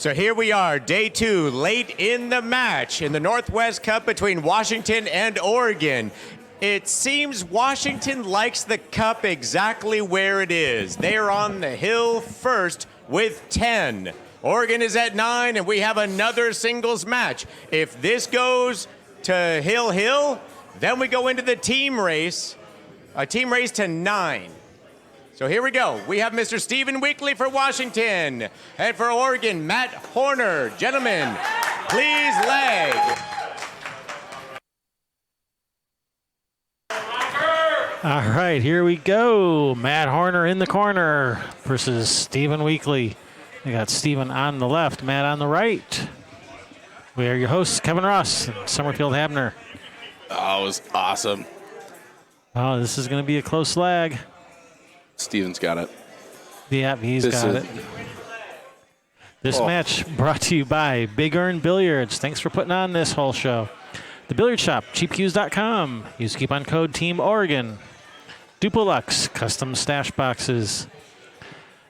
So here we are, day 2, late in the match in the Northwest Cup between Washington and Oregon. It seems Washington likes the cup exactly where it is. They are on the hill first with 10. Oregon is at 9, and we have another singles match. If this goes to hill, then we go into the team race, a team race to 9. So here we go. We have Mr. Stephen Weekly for Washington. And for Oregon, Matt Horner. Gentlemen, please leg. All right, here we go. Matt Horner in the corner versus Stephen Weekly. We got Stephen on the left, Matt on the right. We are your hosts, Kevin Ross and Summerfield Habner. Oh, it was awesome. Oh, this is going to be a close slag. Steven's got it. Yeah, he's got it. This match brought to you by Big Earn Billiards. Thanks for putting on this whole show. The Billiard Shop, cheapcues.com. Use coupon code Team Oregon. Dupolux, custom stash boxes.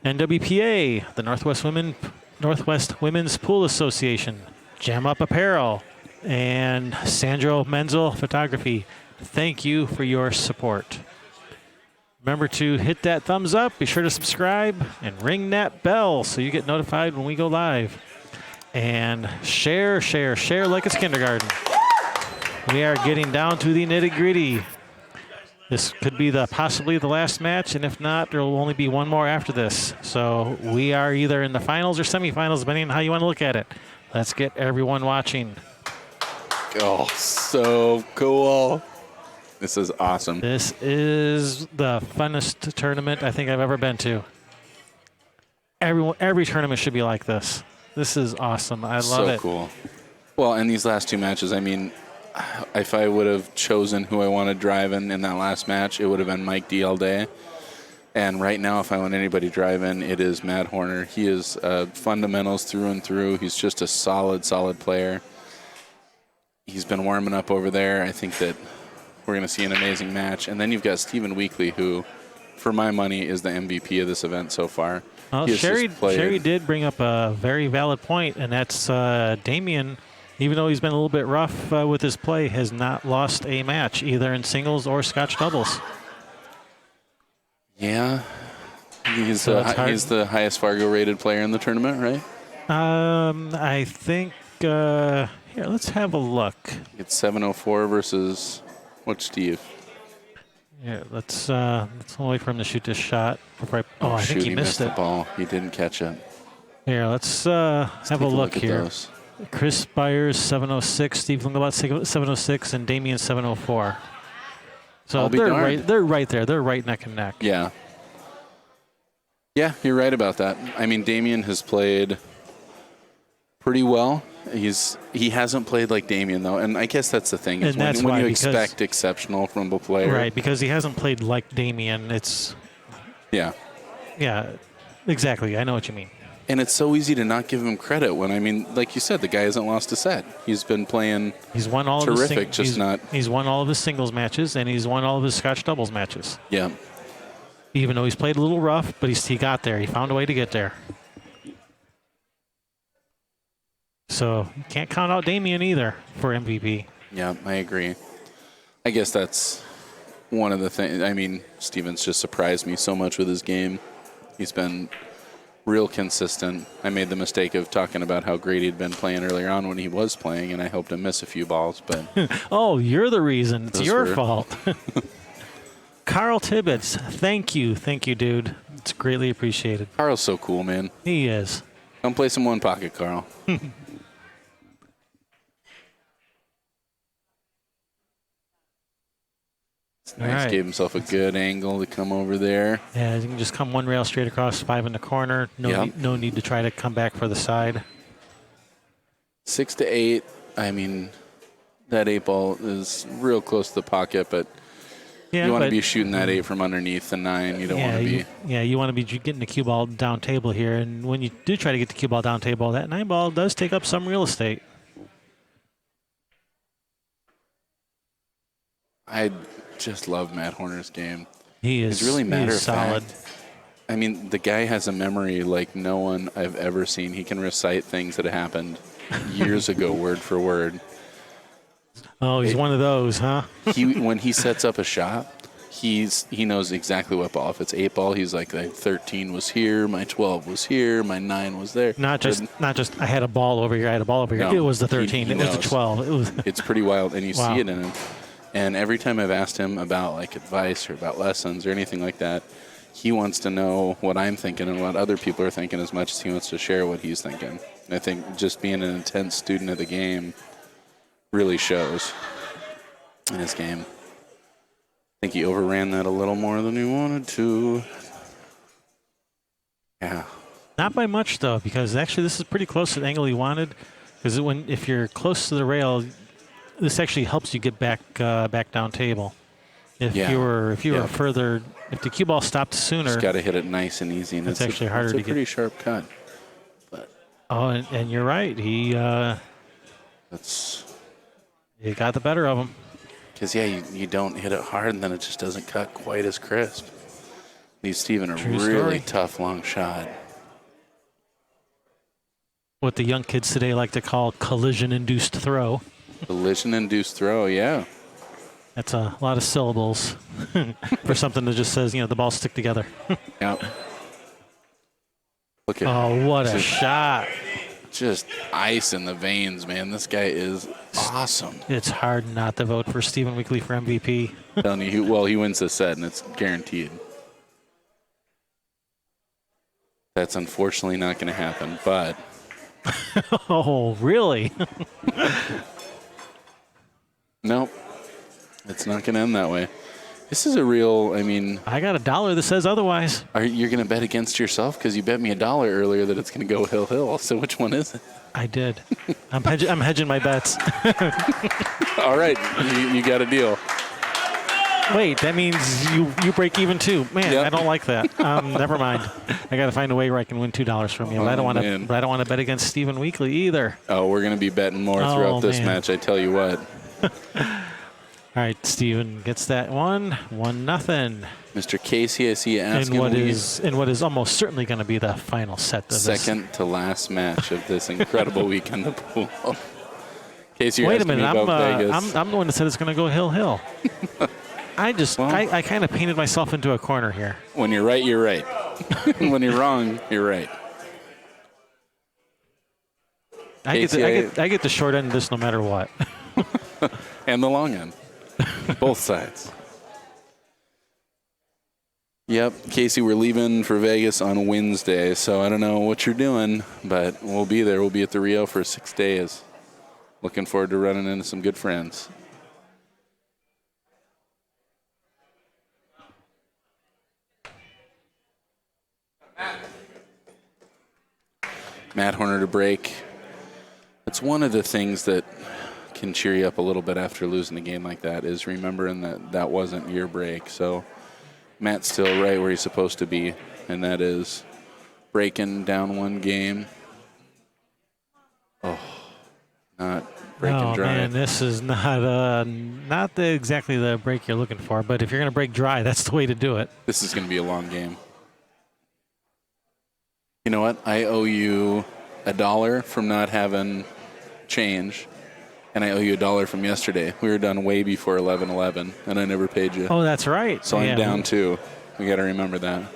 NWPA, the Northwest Women's Pool Association. Jam Up Apparel. And Sandro Menzel Photography. Thank you for your support. Remember to hit that thumbs up, be sure to subscribe, and ring that bell so you get notified when we go live. And share like it's kindergarten. We are getting down to the nitty-gritty. This could be possibly the last match, and if not, there will only be one more after this. So we are either in the finals or semifinals, depending on how you want to look at it. Let's get everyone watching. Oh, so cool. This is awesome. This is the funnest tournament I think I've ever been to. Every tournament should be like this. This is awesome. I love it. So cool. Well, in these last two matches, I mean, if I would have chosen who I wanted driving in that last match, it would have been Mike D all day. And right now, if I want anybody driving, it is Matt Horner. He is fundamentals through and through. He's just a solid player. He's been warming up over there. I think that we're going to see an amazing match. And then you've got Stephen Weekly, who, for my money, is the MVP of this event so far. Well, Sherry did bring up a very valid point, and that's Damian, even though he's been a little bit rough with his play, has not lost a match, either in singles or Scotch doubles. Yeah. He's the highest Fargo-rated player in the tournament, right? I think, here, let's have a look. It's 704 versus... What's Steve? Yeah, let's wait for him to shoot this shot. I think he missed the ball. He didn't catch it. Here, let's have a look here. Chris Byers 706, Steve Lingelbot 706, and Damian 704. So they're right there. They're right neck and neck. Yeah. Yeah, you're right about that. I mean, Damian has played pretty well. He hasn't played like Damian, though, and I guess that's the thing. Is when you expect exceptional from a player. Right, because he hasn't played like Damian. It's... Yeah. Yeah, exactly. I know what you mean. And it's so easy to not give him credit when, I mean, like you said, the guy hasn't lost a set. He's been playing He's won all terrific, of his He's won all of his singles matches, and he's won all of his Scotch doubles matches. Yeah. Even though he's played a little rough, but he got there. He found a way to get there. So you can't count out Damian either for MVP. Yeah, I agree. I guess that's one of the things. I mean, Steven's just surprised me so much with his game. He's been real consistent. I made the mistake of talking about how great he'd been playing earlier on when he was playing, and I helped him miss a few balls. But oh, you're the reason. It's your fault. Carl Tibbetts, thank you, dude. It's greatly appreciated. Carl's so cool, man. He is. Come play some one pocket, Carl. Nice. Right. Gave himself a good angle to come over there. Yeah, you can just come one rail straight across, 5 in the corner. No need to try to come back for the side. 6 to 8. I mean, that 8 ball is real close to the pocket, but you want to be shooting that 8 from underneath the 9. You don't want to be. You want to be getting the cue ball down table here. And when you do try to get the cue ball down table, that 9 ball does take up some real estate. I just love Matt Horner's game. He's really matter of fact. I mean, the guy has a memory like no one I've ever seen. He can recite things that happened years ago, word for word. Oh, he's one of those, huh? When he sets up a shot, he knows exactly what ball. If it's 8 ball, he's like, my 13 was here, my 12 was here, my 9 was there. Not just I had a ball over here, I had a ball over here. No, It was the 13. he It was the knows. 12. It was. It's pretty wild, and you Wow. see it in him. And every time I've asked him about like advice or about lessons or anything like that, he wants to know what I'm thinking and what other people are thinking as much as he wants to share what he's thinking. And I think just being an intense student of the game really shows in his game. I think he overran that a little more than he wanted to. Yeah. Not by much, though, because actually this is pretty close to the angle he wanted. Because if you're close to the rail, this actually helps you get back down table. If you were further, if the cue ball stopped sooner, Just got to hit it nice and easy, and it's actually harder to get. It's a pretty sharp cut. But and you're right. He got the better of him. Because you don't hit it hard, and then it just doesn't cut quite as crisp. Leaves Steven a True really story. tough long shot. What the young kids today like to call collision-induced throw. Collision-induced throw, yeah. That's a lot of syllables for something that just says, the balls stick together. Yep. Look at Oh, what a shot. Just ice in the veins, man. This guy is awesome. It's hard not to vote for Stephen Weekly for MVP. Telling you, he wins the set, and it's guaranteed. That's unfortunately not going to happen, but... Oh, really? Nope. It's not going to end that way. This is a real, I got $1 that says otherwise. You're going to bet against yourself? Because you bet me $1 earlier that it's going to go hill. So which one is it? I did. I'm hedging my bets. All right. You got a deal. Wait, that means you break even too. Man, Yep. I don't like that. Never mind. I got to find a way where I can win $2 from you. But I don't want to. But I don't want to bet against Stephen Weekly either. Oh, we're going to be betting more throughout this match. I tell you what. All right, Stephen gets that one. 1-0. Mr. Casey, I see you asking. In what is almost certainly going to be the final set of second to last match of this incredible weekend of pool. Casey, wait a minute. Vegas. I'm the one that said it's going to go hill. I kind of painted myself into a corner here. When you're right, you're right. When you're wrong, you're right. I get the short end of this no matter what. And the long end. Both sides. Yep, Casey, we're leaving for Vegas on Wednesday, so I don't know what you're doing, but we'll be there. We'll be at the Rio for 6 days. Looking forward to running into some good friends. Matt Horner to break. It's one of the things that can cheer you up a little bit after losing a game like that is remembering that wasn't your break. So Matt's still right where he's supposed to be, and that is breaking down one game. Oh, not breaking dry. Man, this is not exactly the break you're looking for. But if you're going to break dry, that's the way to do it. This is going to be a long game. You know what? I owe you $1 from not having change, and I owe you $1 from yesterday. We were done way before 11:11, and I never paid you. Oh, that's right. So I'm down 2. We got to remember that.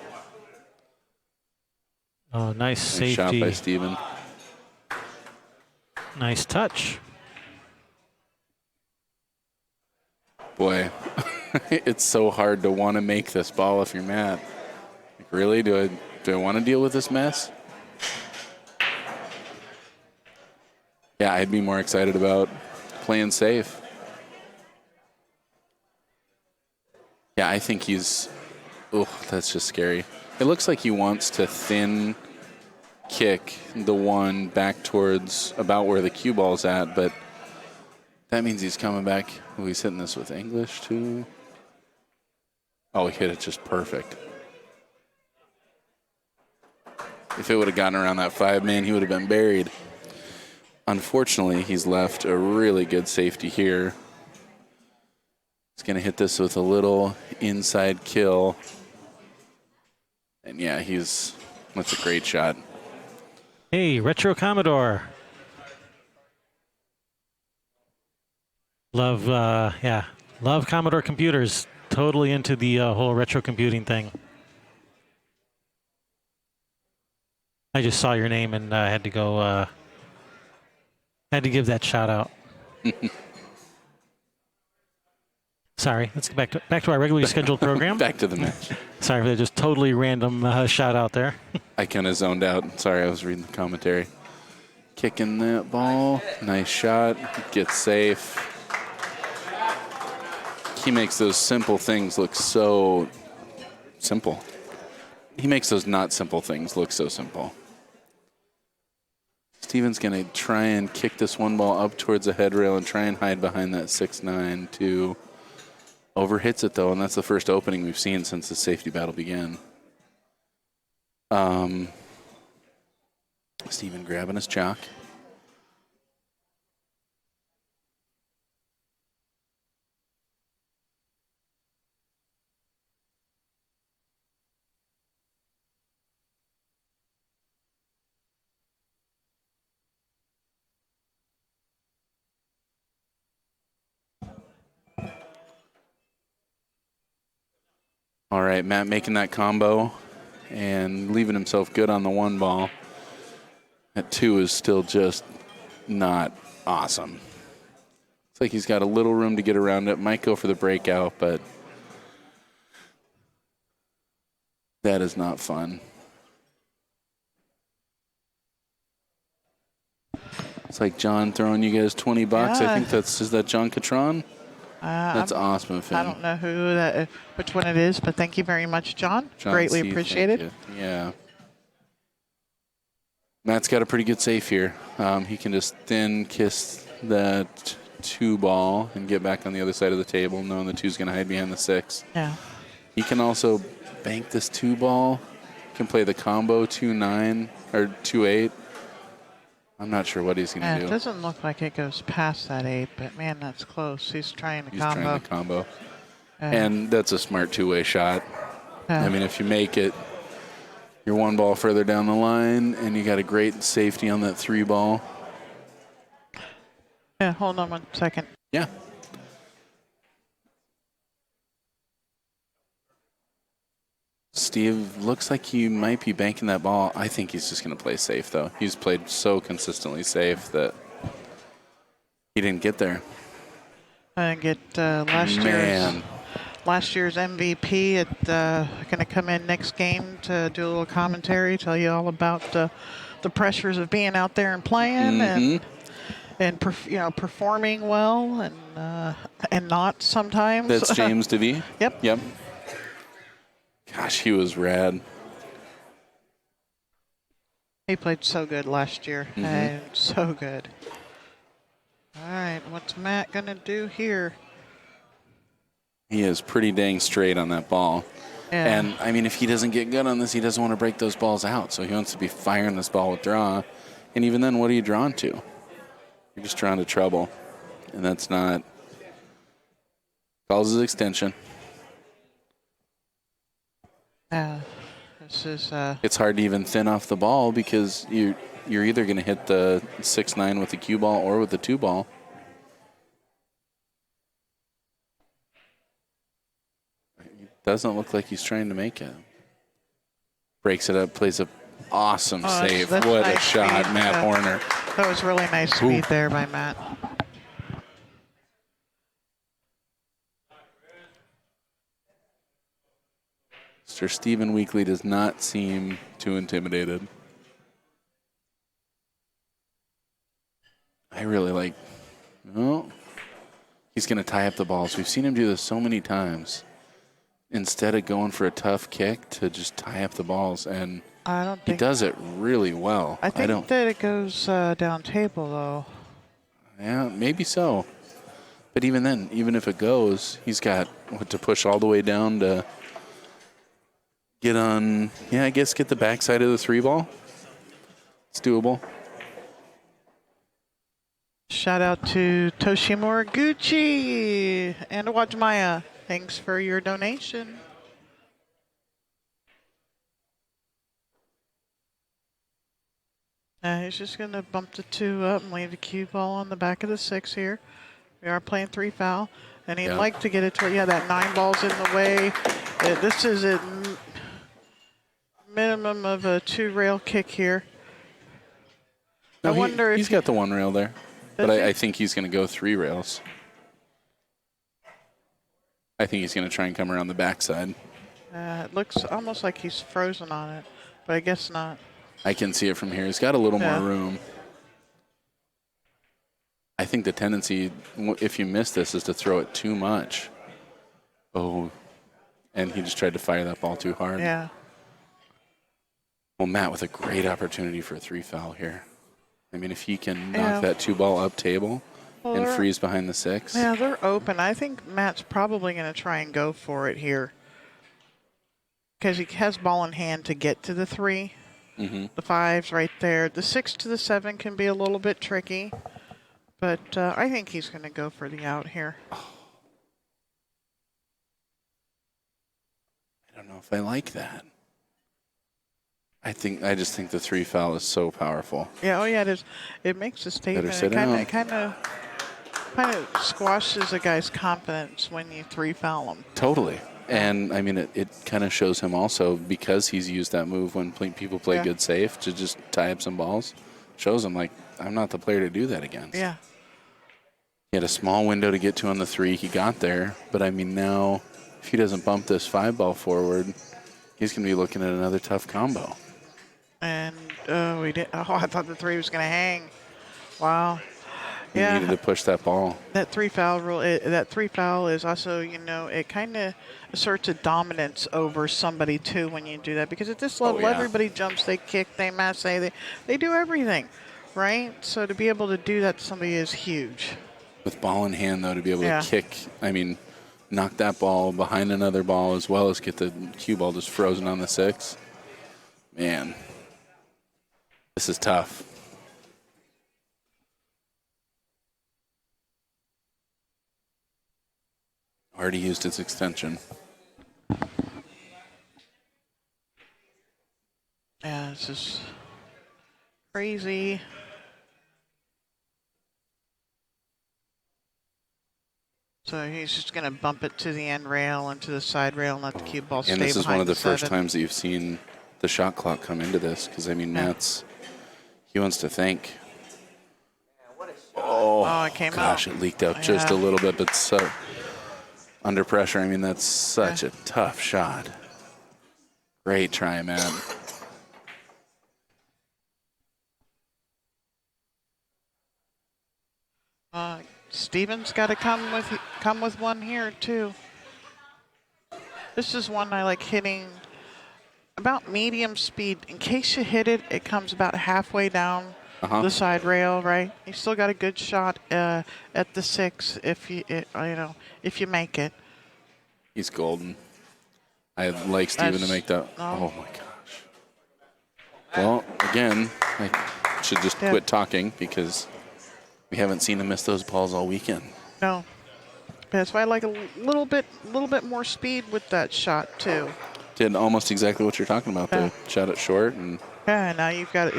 Oh, nice safety. Shot by Steven. Nice touch. Boy, it's so hard to want to make this ball if you're Matt. Like, really? Do I want to deal with this mess? Yeah, I'd be more excited about playing safe. Yeah, I think he's... Oh, that's just scary. It looks like he wants to thin kick the one back towards about where the cue ball's at, but that means he's coming back. Oh, he's hitting this with English, too. Oh, he hit it just perfect. If it would have gotten around that 5-man, he would have been buried. Unfortunately, he's left a really good safety here. He's going to hit this with a little inside kill. And yeah, that's a great shot. Hey, Retro Commodore. Love, love Commodore computers. Totally into the whole retro computing thing. I just saw your name and had to go, had to give that shout out. Sorry, let's get back to our regularly scheduled program. Back to the match. Sorry for the just totally random shout out there. I kind of zoned out. Sorry, I was reading the commentary. Kicking that ball. Nice shot. Gets safe. He makes those simple things look so simple. He makes those not simple things look so simple. Steven's going to try and kick this one ball up towards the head rail and try and hide behind that 6'9", 2. Overhits it, though, and that's the first opening we've seen since the safety battle began. Steven grabbing his chalk. All right, Matt making that combo and leaving himself good on the one ball. That 2 is still just not awesome. Looks like he's got a little room to get around it. Might go for the breakout, but that is not fun. It's like John throwing you guys $20. Yeah. I think is that John Catron? That's awesome of him. I don't know which one it is, but thank you very much, John. John Greatly C, appreciated. thank you. Yeah. Matt's got a pretty good save here. He can just thin kiss that 2 ball and get back on the other side of the table, knowing the 2's going to hide behind the 6. Yeah. He can also bank this 2 ball. Can play the combo 2-9 or 2-8. I'm not sure what he's going to It do. doesn't look like it goes past that 8, but man, that's close. He's trying the He's combo. trying the combo. And that's a smart 2-way shot. I mean, if you make it, you're 1 ball further down the line, and you got a great safety on that 3 ball. Yeah, hold on 1 second. Yeah. Steve looks like he might be banking that ball. I think he's just going to play safe, though. He's played so consistently safe that he didn't get there. I didn't get last year's MVP. Going to come in next game to do a little commentary, tell you all about the pressures of being out there and playing and performing well and not sometimes. That's James DeVee? Yep. Gosh, he was rad. He played so good last year. So good. All right, what's Matt going to do here? He is pretty dang straight on that ball. Yeah. And, I mean, if he doesn't get good on this, he doesn't want to break those balls out. So he wants to be firing this ball with draw. And even then, what are you drawn to? You're just drawn to trouble. And that's not. Calls his extension. This is It's hard to even thin off the ball because you're either going to hit the 6-9 with the cue ball or with the 2 ball. It doesn't look like he's trying to make it. Breaks it up, plays a awesome save. that's What nice a shot, speed. Matt Horner. That was really nice speed there by Matt. Mr. Stephen Weekly does not seem too intimidated. I really like, he's going to tie up the balls. We've seen him do this so many times. Instead of going for a tough kick to just tie up the balls, and I don't he think does it really well. I think that it goes down table though. Yeah, maybe so. But even then, even if it goes, he's got to push all the way down to get on, get the backside of the 3 ball. It's doable. Shout out to Toshimura Gucci and Wajmaya. Thanks for your donation. He's just going to bump the 2 up and leave the cue ball on the back of the 6 here. We are playing 3 foul, and he'd like to get it to, that 9 ball's in the way. This is a minimum of a 2 rail kick here. No, I wonder if he's got the 1 rail there, but he? I think he's going to go 3 rails. I think he's going to try and come around the backside. It looks almost like he's frozen on it, but I guess not. I can see it from here. He's got a little more room. I think the tendency, if you miss this, is to throw it too much. Oh, and he just tried to fire that ball too hard. Yeah. Well, Matt with a great opportunity for a 3 foul here. I mean, if he can knock that 2 ball up table and freeze behind the 6. Yeah, they're open. I think Matt's probably going to try and go for it here because he has ball in hand to get to the 3. Mm-hmm. The 5's right there. The 6 to the 7 can be a little bit tricky, but I think he's going to go for the out here. I don't know if I like that. I just think the 3 foul is so powerful. Yeah, it is. It makes a statement. It kind of squashes a guy's confidence when you 3 foul him. Totally. And, I mean, it kind of shows him also, because he's used that move when people play good safe to just tie up some balls, shows him, like, I'm not the player to do that against. Yeah. He had a small window to get to on the 3. He got there. But, I mean, now if he doesn't bump this 5 ball forward, he's going to be looking at another tough combo. And we did. Oh, I thought the 3 was going to hang. Wow. He needed to push that ball. That 3 foul rule. That 3 foul is also, it kind of asserts a dominance over somebody too when you do that, because at this level, everybody jumps, they kick, they mash, they do everything, right? So to be able to do that to somebody is huge. With ball in hand, though, to be able to kick, I mean, knock that ball behind another ball as well as get the cue ball just frozen on the 6. Man, this is tough. Already used its extension. Yeah, this is crazy. So he's just going to bump it to the end rail and to the side rail and let the cue ball stay behind the 7. And this is one of the first times that you've seen the shot clock come into this, because, I mean, Matt's, he wants to think. Oh, it came out. Gosh, it leaked out just a little bit, but so under pressure, I mean, that's such a tough shot. Great try, Matt. Steven's got to come with one here too. This is one I like hitting about medium speed. In case you hit it, it comes about halfway down the side rail, right? You still got a good shot at the 6 if you make it. He's golden. I'd like Steven to make that. Oh my gosh. Well, again, I should just quit talking, because we haven't seen him miss those balls all weekend. No. That's why I like a little bit more speed with that shot too. Did almost exactly what you're talking about there. Shot it short, and now you've got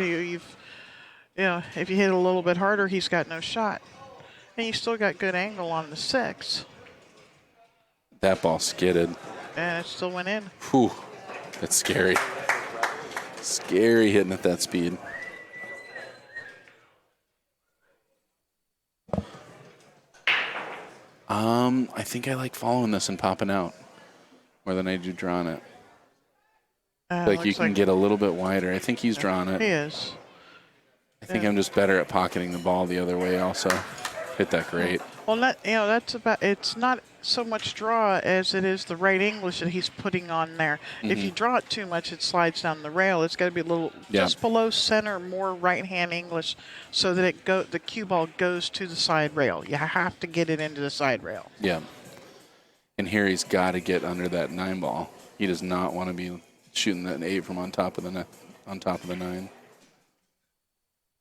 if you hit it a little bit harder, he's got no shot, and you still got good angle on the 6. that ball skidded. And it still went in. Whew, that's scary. Scary hitting at that speed. I think I like following this and popping out more than I do drawing it. Like you can get a little bit wider. I think he's drawing it. He is. I think I'm just better at pocketing the ball the other way also. Hit that great. Well, that's about, it's not so much draw as it is the right English that he's putting on there. Mm-hmm. If you draw it too much, it slides down the rail. It's got to be a little just below center, more right-hand English, so that the cue ball goes to the side rail. You have to get it into the side rail. Yeah. And here he's got to get under that 9 ball. He does not want to be shooting that 8 from on top of the 9.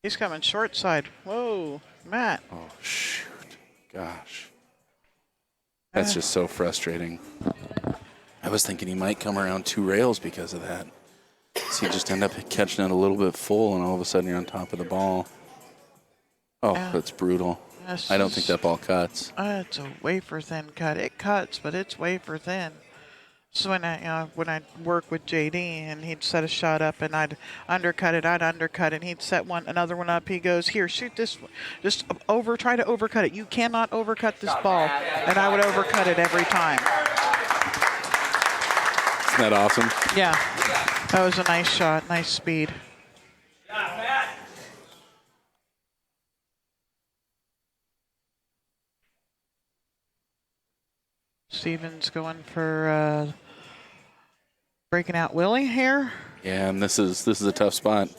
He's coming short side. Whoa, Matt. Oh, shoot. Gosh. That's just so frustrating. I was thinking he might come around 2 rails because of that. So you just end up catching it a little bit full, and all of a sudden you're on top of the ball. Oh, that's brutal. I don't think that ball cuts. It's a wafer thin cut. It cuts, but it's wafer thin. So when I work with JD and he'd set a shot up and I'd undercut it, and he'd set another one up. He goes, here, shoot this, just try to overcut it. You cannot overcut this ball, and I would overcut it every time. Isn't that awesome? Yeah, that was a nice shot, nice speed. Stevens going for breaking out Willie here. Yeah, and this is a tough spot.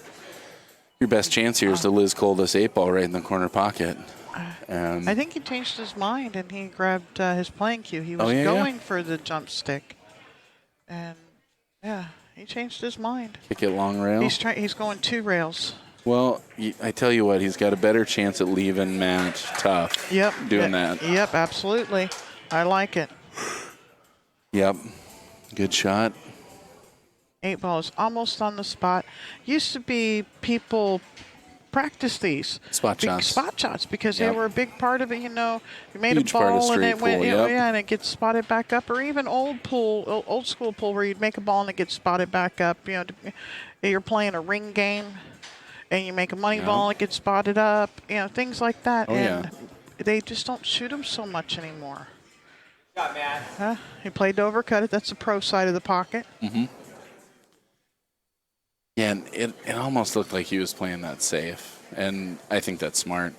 Your best chance here is to Liz Cole this 8-ball right in the corner pocket. I think he changed his mind and he grabbed his playing cue. He was going for the jump stick, and he changed his mind. Kick it long rail. He's going 2 rails. Well, I tell you what, he's got a better chance at leaving Matt tough. Yep. Doing that. Yep, absolutely. I like it. Yep. Good shot. 8-ball is almost on the spot. Used to be people practice these spot shots because they were a big part of it. You made huge a ball and it went, pool, and it gets spotted back up, or even old school pool where you'd make a ball and it gets spotted back up. You're playing a ring game and you make a money ball and it gets spotted up. Things like that. They just don't shoot them so much anymore. He played to overcut it. That's the pro side of the pocket. Mm-hmm. Yeah, and it almost looked like he was playing that safe, and I think that's smart.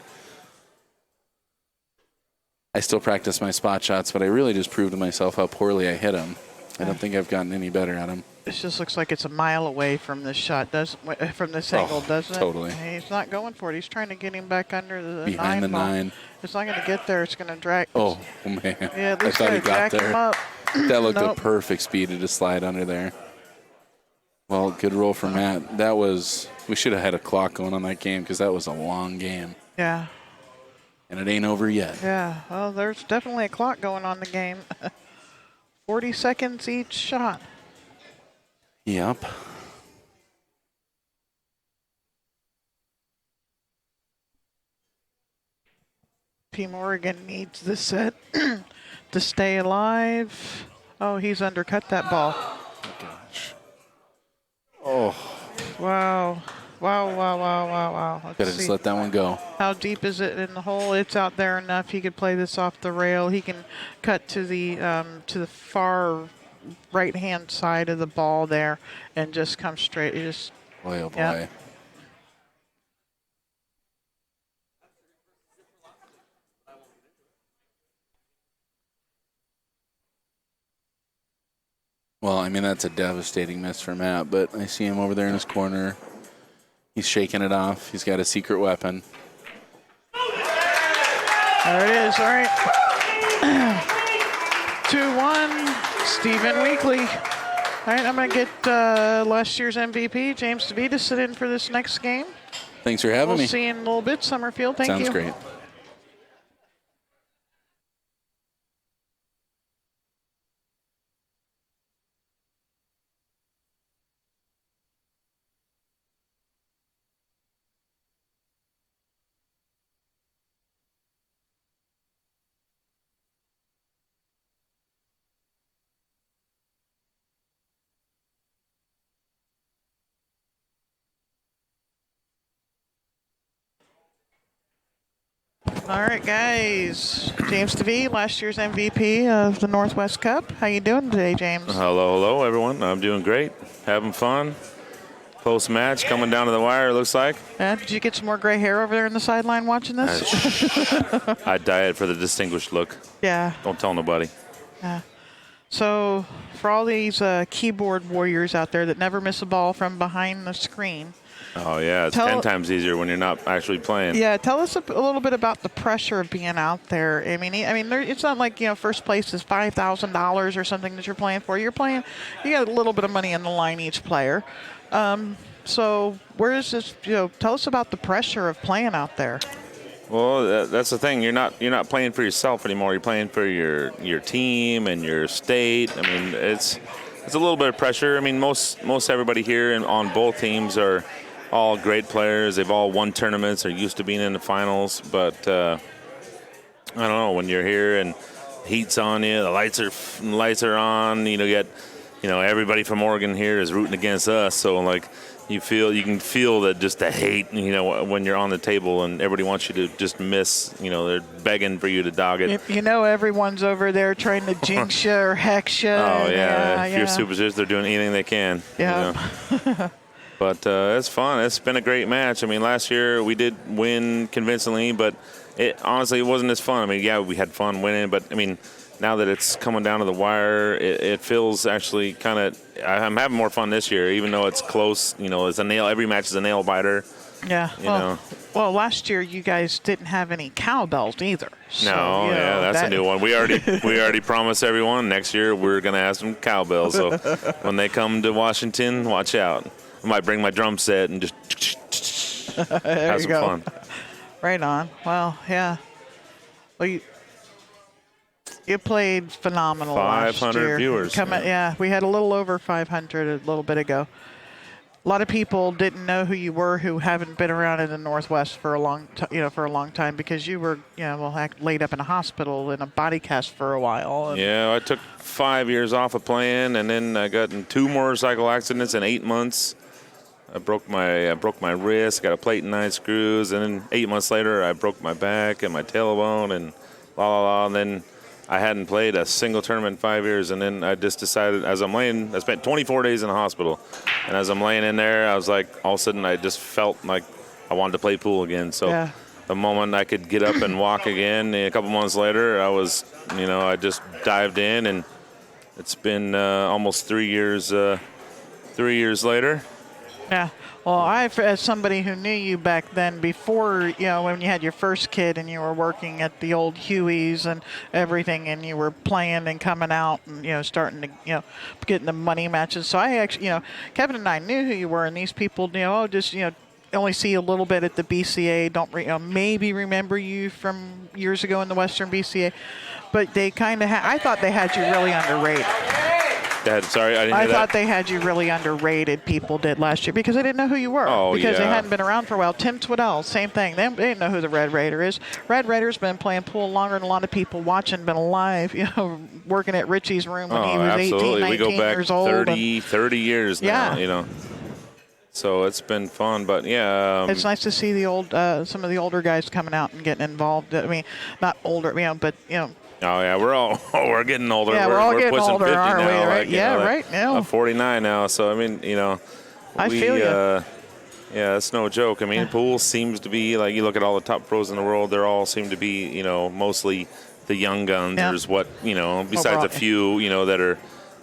I still practice my spot shots, but I really just proved to myself how poorly I hit him. I don't think I've gotten any better at him. This just looks like it's a mile away from this shot, from this angle, doesn't it? Totally. He's not going for it. He's trying to get him back under the Behind the 9. It's not going to get there. It's going to drag. Oh, man. Yeah, at I least thought he got him there. up. That looked a perfect speed to just slide under there. Well, good roll for Matt. We should have had a clock going on that game because that was a long game. Yeah. And it ain't over yet. Yeah, well, there's definitely a clock going on the game. 40 seconds each shot. Yep. Team Oregon needs this set to stay alive. Oh, he's undercut that ball. Oh, gosh. Oh. Wow. Wow. Let's Gotta just let that one go. How deep is it in the hole? It's out there enough. He could play this off the rail. He can cut to the far right-hand side of the ball there and just come straight. Boy, oh boy. Yep. Well, I mean, that's a devastating miss for Matt, but I see him over there in his corner. He's shaking it off. He's got a secret weapon. There it is. All right. 2-1, Stephen Weekly. All right, I'm going to get last year's MVP, James DeVee, to sit in for this next game. Thanks for having me. We'll see you in a little bit, Summerfield. Thank you. Sounds great. All right, guys. James DeVee, last year's MVP of the Northwest Cup. How you doing today, James? Hello, everyone. I'm doing great. Having fun. Post-match, coming down to the wire, it looks like. Did you get some more gray hair over there in the sideline watching this? I dye it for the distinguished look. Yeah. Don't tell nobody. Yeah. So, for all these keyboard warriors out there that never miss a ball from behind the screen. Oh, yeah. It's 10 times easier when you're not actually playing. Yeah. Tell us a little bit about the pressure of being out there. I mean, it's not like, first place is $5,000 or something that you're playing for. You got a little bit of money on the line each player. So where is this, tell us about the pressure of playing out there. Well, that's the thing. You're not playing for yourself anymore. You're playing for your team and your state. I mean, it's a little bit of pressure. I mean, most everybody here and on both teams are all great players. They've all won tournaments. They're used to being in the finals. But I don't know, when you're here and heat's on you, the lights are on. You get, everybody from Oregon here is rooting against us. So like, you can feel that, just the hate, when you're on the table and everybody wants you to just miss. They're begging for you to dog it. Everyone's over there trying to jinx you or hex you. Oh yeah, if you're superstitious, they're doing anything they can. Yeah. But it's fun. It's been a great match. I mean, last year we did win convincingly, but honestly, it wasn't as fun. I mean, yeah, we had fun winning, but I mean, now that it's coming down to the wire, it feels actually kind of. I'm having more fun this year, even though it's close. It's a nail. Every match is a nail biter. Yeah. Well, last year you guys didn't have any cowbells either. So, no, that's a new one. We already promised everyone next year we're gonna have some cowbells. So when they come to Washington, watch out. I might bring my drum set and just have some fun. Right on. Well, yeah. Well, you played phenomenal last year. 500 viewers. We had a little over 500 a little bit ago. A lot of people didn't know who you were who haven't been around in the Northwest for a long time because you were, laid up in a hospital in a body cast for a while. Yeah, I took 5 years off of playing, and then I got in 2 motorcycle accidents in 8 months. I broke my wrist, got a plate and 9 screws, and then 8 months later I broke my back and my tailbone and and then I hadn't played a single tournament in 5 years, and then I just decided I spent 24 days in the hospital, and as I'm laying in there, I was like, all of a sudden I just felt like I wanted to play pool again. So the moment I could get up and walk again, a couple months later, I just dived in, and it's been almost 3 years. 3 years later. Yeah. Well, as somebody who knew you back then, before, when you had your first kid and you were working at the old Huey's and everything, and you were playing and coming out and, starting to, getting the money matches. So I actually, Kevin and I knew who you were, and these people, only see a little bit at the BCA, don't maybe remember you from years ago in the Western BCA, but they kind of I thought they had you really underrated. Sorry, I didn't hear that. I thought they had you really underrated, people did last year, because they didn't know who you were. Oh, because they hadn't been around for a while. Tim Twiddell, same thing. They didn't know who the Red Raider is. Red Raider's been playing pool longer than a lot of people watching, been alive, working at Richie's room when he was absolutely. 18, 19 we go back years old. 30 years now, So it's been fun, but it's nice to see some of the older guys coming out and getting involved. I mean, not older, but Oh yeah, we're getting older. Yeah, we're all getting pushing older, 50 aren't now, we? Right? Right. I'm 49 now, so I mean, I feel you. Yeah, it's no joke. I mean, pool seems to be like, you look at all the top pros in the world; they all seem to be, mostly the young guns. Yeah. There's besides a few, that are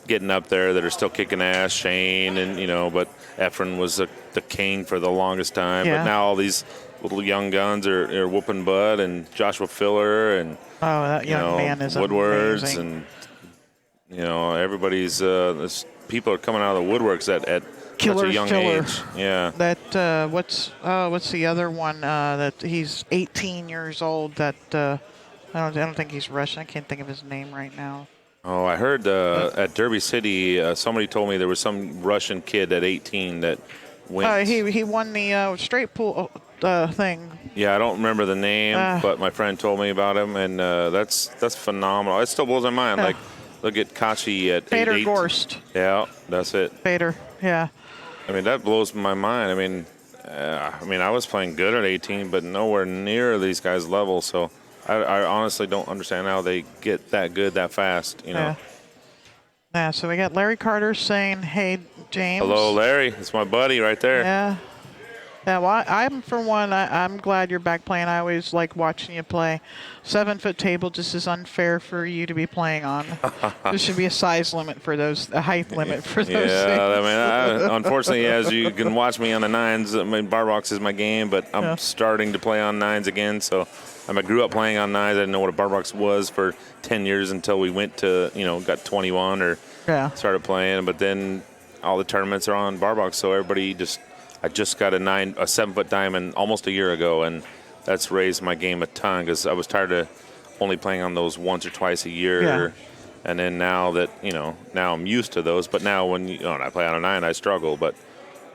getting up there that are still kicking ass. Shane and but Efren was the king for the longest time. Yeah. But now all these little young guns are whooping butt, and Joshua Filler and that young man is Woodwards amazing. and everybody's people are coming out of the woodworks at such a young age. Yeah. That what's the other one that he's 18 years old? That I don't think he's Russian. I can't think of his name right now. Oh, I heard at Derby City somebody told me there was some Russian kid at 18 that went. He won the straight pool thing. Yeah, I don't remember the name, but my friend told me about him, and that's phenomenal. It still blows my mind. Like, look at Kachi at Bader 8. Gorst. Yeah, that's it. Bader, yeah. I mean, that blows my mind. I mean, I was playing good at 18, but nowhere near these guys' level. So I honestly don't understand how they get that good that fast. Yeah. So we got Larry Carter saying, "Hey, James." Hello, Larry. It's my buddy right there. Yeah. Yeah, well, I'm for one. I'm glad you're back playing. I always like watching you play. 7-foot table just is unfair for you to be playing on. There should be a size limit for those, a height limit for those things. Yeah, I mean, unfortunately, as you can watch me on the nines, I mean, bar box is my game, but I'm starting to play on nines again. So I grew up playing on nines. I didn't know what a bar box was for 10 years until we went to, got 21 or started playing. But then all the tournaments are on bar box, so everybody I just got a 7-foot diamond almost a year ago, and that's raised my game a ton because I was tired of only playing on those once or twice a year And then now that, now I'm used to those. But now when I play on a 9, I struggle. But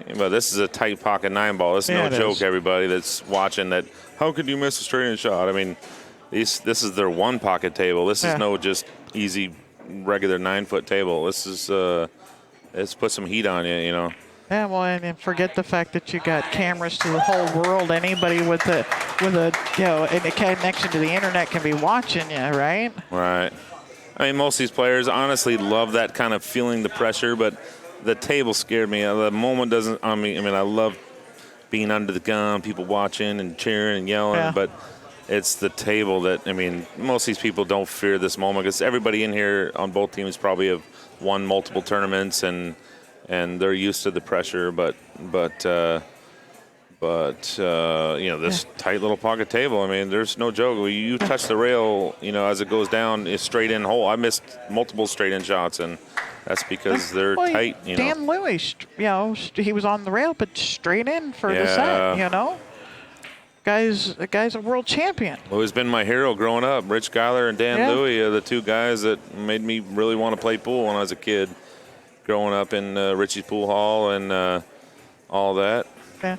this is a tight pocket 9 ball. This is no joke, everybody that's watching that. How could you miss a straight-in shot? I mean, this is their 1 pocket table. This is no just easy regular 9-foot table. This is it's put some heat on you, Yeah, well, and forget the fact that you got cameras to the whole world. Anybody with a a connection to the internet can be watching you, right? Right. I mean, most of these players honestly love that kind of feeling the pressure, but the table scared me. The moment doesn't. I mean, I love being under the gun, people watching and cheering and yelling, but it's the table that, most of these people don't fear this moment because everybody in here on both teams probably have won multiple tournaments and they're used to the pressure. But this tight little pocket table, there's no joke. When you touch the rail, as it goes down, it's straight in hole. I missed multiple straight in shots, and that's because they're tight. Dan Lewis, he was on the rail, but straight in for the set. Guy's a world champion. Well, he's been my hero growing up. Rich Geiler and Dan Louie are the 2 guys that made me really want to play pool when I was a kid, growing up in Richie's Pool Hall and all that. Yeah.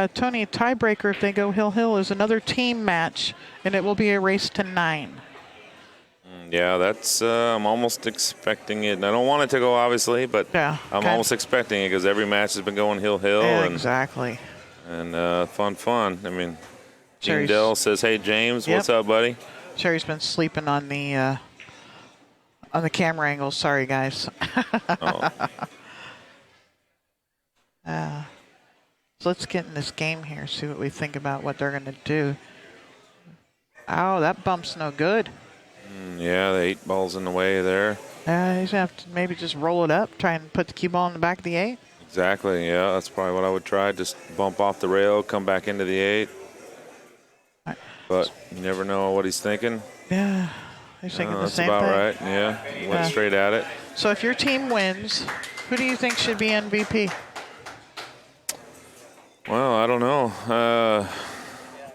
Tony, tiebreaker, if they go hill-hill, is another team match, and it will be a race to 9. Yeah, that's I'm almost expecting it. I don't want it to go, obviously, but I'm almost expecting it because every match has been going hill-hill. Yeah, and, exactly. And fun. Gene Dell says, hey, James, what's up, buddy? Sherry's been sleeping on the camera angles. Sorry, guys. So let's get in this game here, see what we think about what they're going to do. Oh, that bump's no good. Yeah, the 8 ball's in the way there. He's going to have to maybe just roll it up, try and put the cue ball in the back of the 8. Exactly, yeah. That's probably what I would try. Just bump off the rail, come back into the 8. Right. But you never know what he's thinking. Yeah, he's thinking the same thing. That's thing. about right, yeah. Went straight at it. So if your team wins, who do you think should be MVP? Well, I don't know.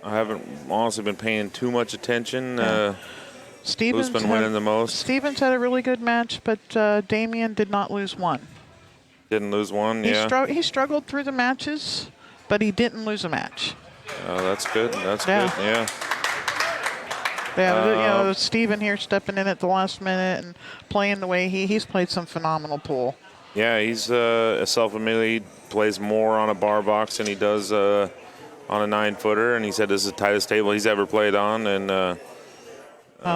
I haven't honestly been paying too much attention. Who's been winning the most? Stevens had a really good match, but Damian did not lose one. Didn't lose one, He struggled through the matches, but he didn't lose a match. Oh, that's good. That's good, yeah. Yeah, Steven here stepping in at the last minute and playing the way he's played some phenomenal pool. Yeah, he's a self-admitted. He plays more on a bar box than he does on a 9-footer, and he said this is the tightest table he's ever played on, and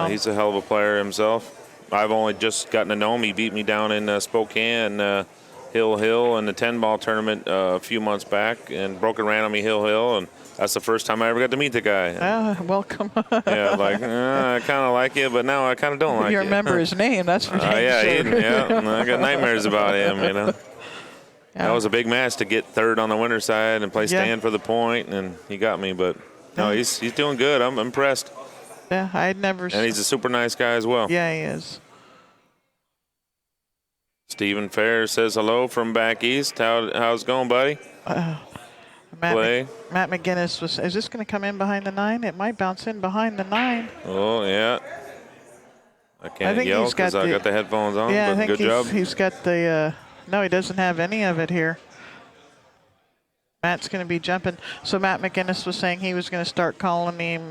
he's a hell of a player himself. I've only just gotten to know him. He beat me down in Spokane, Hill in the 10-ball tournament a few months back, and broke and ran on me Hill, and that's the first time I ever got to meet the guy. Welcome. Yeah, I kind of like you, but now I kind of don't like you. You remember his name, that's for dang yeah, sure. Eden, yeah. I got nightmares about him, That was a big match to get third on the winner's side and play stand for the point, and he got me, but no, he's doing good. I'm impressed. Yeah, I'd never. And he's a super nice guy as well. Yeah, he is. Stephen Fair says hello from back east. How's it going, buddy? Matt McGinnis is this going to come in behind the 9? It might bounce in behind the 9. Oh, yeah. I can't yell because I got the headphones on, yeah, but I think good job. He's got the, no, he doesn't have any of it here. Matt's going to be jumping. So Matt McGinnis was saying he was going to start calling him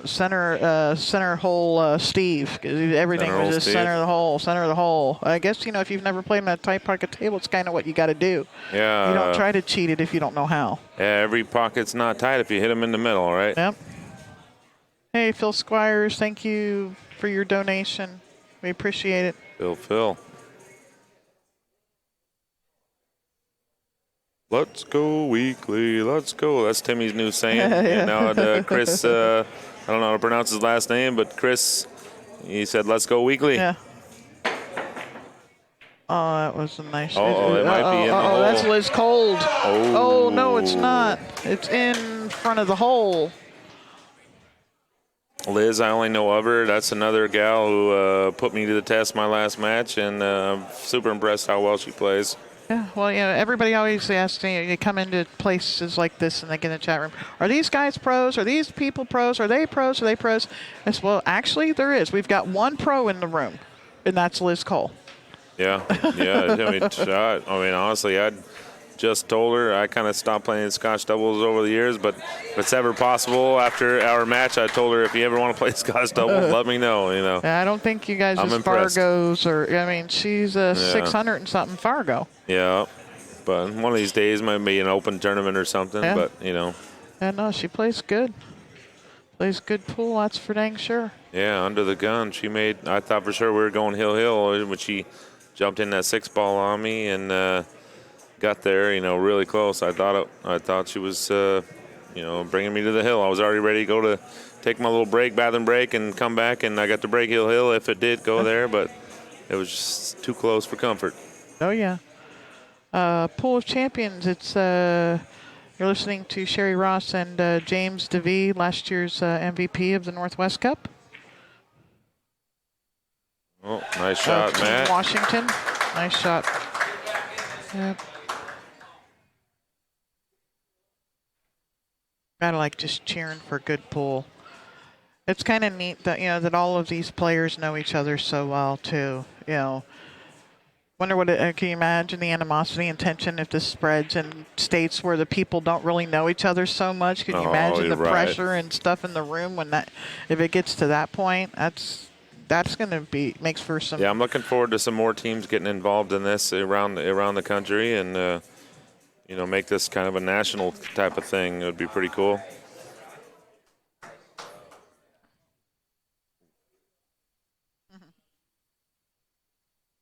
center hole Steve, because everything was just center of the hole. I guess, if you've never played in that tight pocket table, it's kind of what you got to do. Yeah. You don't try to cheat it if you don't know how. Yeah, every pocket's not tight if you hit them in the middle, right? Yep. Hey, Phil Squires, thank you for your donation. We appreciate it. Phil. Let's go weekly. Let's go. That's Timmy's new saying. Yeah. Now Chris, I don't know how to pronounce his last name, but Chris, he said, let's go weekly. Yeah. Oh, that was a nice. It might be in the hole. That's Liz Cold. Oh, no, it's not. It's in front of the hole. Liz, I only know of her. That's another gal who put me to the test my last match, and I'm super impressed how well she plays. Yeah, well, everybody always asks me, you come into places like this and they get in the chat room, are these guys pros? Are these people pros? Are they pros? Are they pros? I said, well, actually, there is. We've got one pro in the room, and that's Liz Cole. Yeah. I mean, honestly, I'd just told her I kind of stopped playing Scotch doubles over the years, but if it's ever possible after our match, I told her if you ever want to play Scotch doubles, let me know. I don't think you guys I'm as impressed. Fargos, or I mean, she's a 600 and something Fargo. Yeah, but one of these days might be an open tournament or something. Yeah. But Yeah, no, she plays good. Plays good pool, that's for dang sure. yeah, under the gun, she made. I thought for sure we were going hill when she jumped in that 6-ball on me and got there. Really close. I thought she was, bringing me to the hill. I was already ready to go to take my little bathroom break, and come back, and I got to break hill if it did go there, but it was just too close for comfort. Oh yeah. Pool of Champions. It's you're listening to Sherry Ross and James DeVee, last year's MVP of the Northwest Cup. Oh, nice shot, Team Matt. Washington. Nice shot. Yep. Gotta like just cheering for good pool. It's kind of neat that that all of these players know each other so well too. Wonder what can you imagine the animosity and tension if this spreads in states where the people don't really know each other so much? Could you imagine the pressure and stuff in the room if it gets to that point? That's going to makes for some. Yeah, I'm looking forward to some more teams getting involved in this around the country, and make this kind of a national type of thing. It would be pretty cool.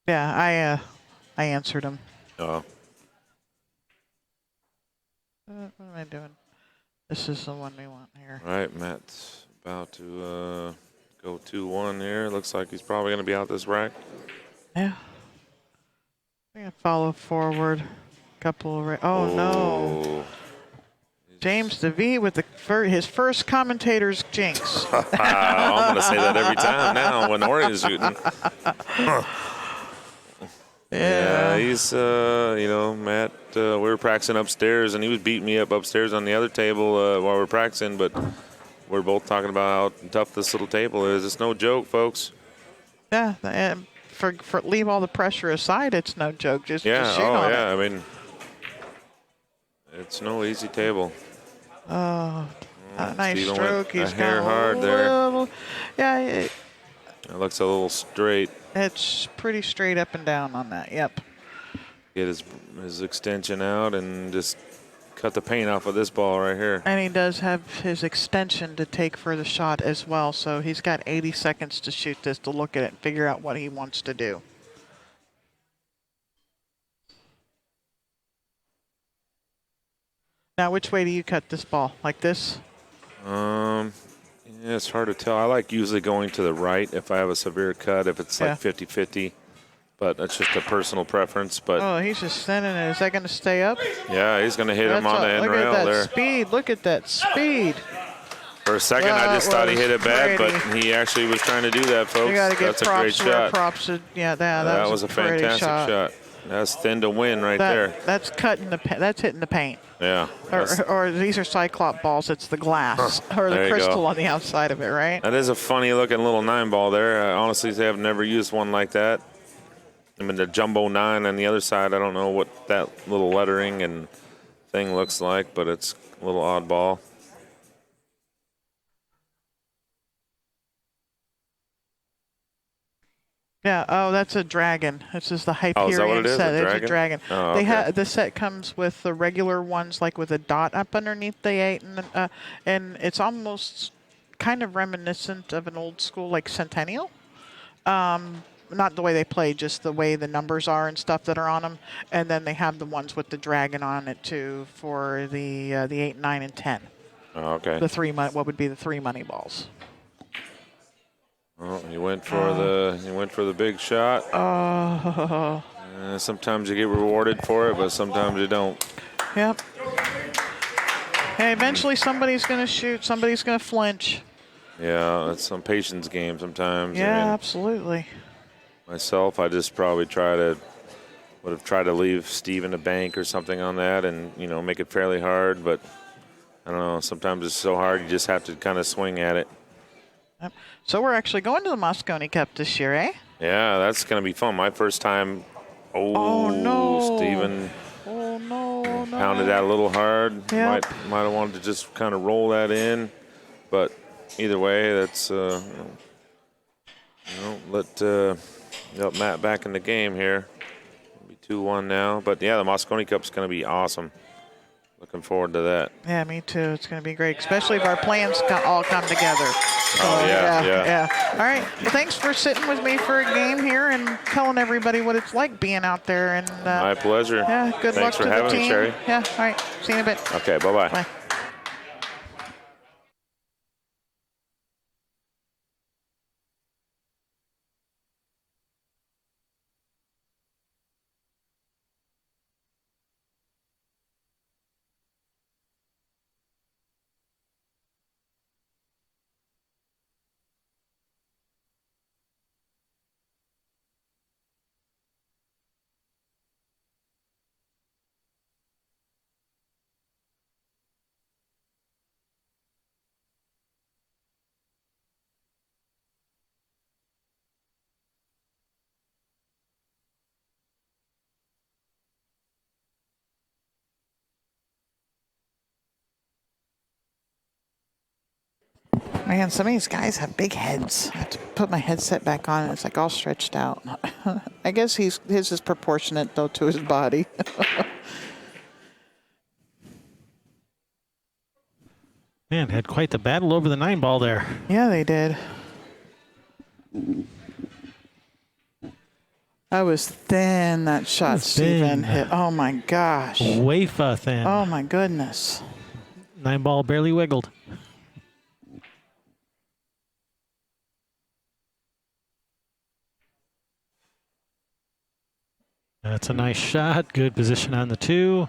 Yeah, I answered him. Oh. What am I doing? This is the one we want here. All right, Matt's about to go 2-1 here. Looks like he's probably going to be out this rack. Yeah. I'm going to follow forward. Couple of. No. James DeVee with his first commentator's jinx. I'm going to say that every time now when Oregon's shooting. Yeah, he's, Matt, we were practicing upstairs, and he was beating me up upstairs on the other table while we were practicing, but we're both talking about how tough this little table is. It's no joke, folks. Yeah, and for leave all the pressure aside, it's no joke. Just shoot on it. I mean, it's no easy table. Oh, nice stroke. He's a hair hard there. Yeah, it looks a little straight. It's pretty straight up and down on that. Yep. Get his extension out and just cut the paint off of this ball right here. And he does have his extension to take for the shot as well. So he's got 80 seconds to shoot this, to look at it and figure out what he wants to do. Now, which way do you cut this ball? Like this? Yeah, it's hard to tell. I like usually going to the right if I have a severe cut, if it's like 50-50. But that's just a personal preference. But oh, he's just sending it. Is that going to stay up? Yeah, he's going to hit him on the end rail there. Look at that speed. Look at that speed. For a second, I just thought he hit it bad, but he actually was trying to do that, folks. You got to give That's a great shot. Props. That was a fantastic shot. That's thin to win right there. That's cutting that's hitting the paint. Yeah. Or these are Cyclop balls. It's the glass or the crystal on the outside of it, right? That is a funny-looking little 9-ball there. Honestly, they have never used one like that. I mean, the jumbo 9 on the other side, I don't know what that little lettering and thing looks like, but it's a little oddball. Yeah. Oh, that's a dragon. This is the Hyperion set. It's a dragon. Oh, okay. The set comes with the regular ones, like with a dot up underneath the 8, and it's almost kind of reminiscent of an old school like Centennial. Not the way they play, just the way the numbers are and stuff that are on them. And then they have the ones with the dragon on it too for the 8, 9, and 10. Oh, okay. The 3 what would be the 3 money balls. Well, he went for the big shot. Sometimes you get rewarded for it, but sometimes you don't. Yep. Hey, eventually somebody's going to shoot. Somebody's going to flinch. Yeah, it's some patience game sometimes. Yeah, absolutely. Myself, I just probably try to would have tried to leave Steve in the bank or something on that and, make it fairly hard. But I don't know. Sometimes it's so hard you just have to kind of swing at it. Yep. So we're actually going to the Mosconi Cup this year, eh? Yeah, that's going to be fun. My first time. Oh, no. Steven Oh, no, no. pounded that a little hard. Yep. Might have wanted to just kind of roll that in. But either way, that's, let Matt back in the game here. It'll be 2-1 now. But, yeah, the Mosconi Cup's going to be awesome. Looking forward to that. Yeah, me too. It's going to be great, especially if our plans all come together. So, yeah. All right. Well, thanks for sitting with me for a game here and telling everybody what it's like being out there. And my pleasure. Yeah, good Thanks luck for to the having team. me, Sherry. Yeah, all right. See you in a bit. Okay, bye-bye. Bye. Man, some of these guys have big heads. I have to put my headset back on and it's like all stretched out. I guess his is proportionate though to his body. Man, had quite the battle over the 9-ball there. Yeah, they did. That was thin, that shot Steven hit. Oh my gosh. Wafer thin. Oh my goodness. 9-ball barely wiggled. That's a nice shot. Good position on the 2.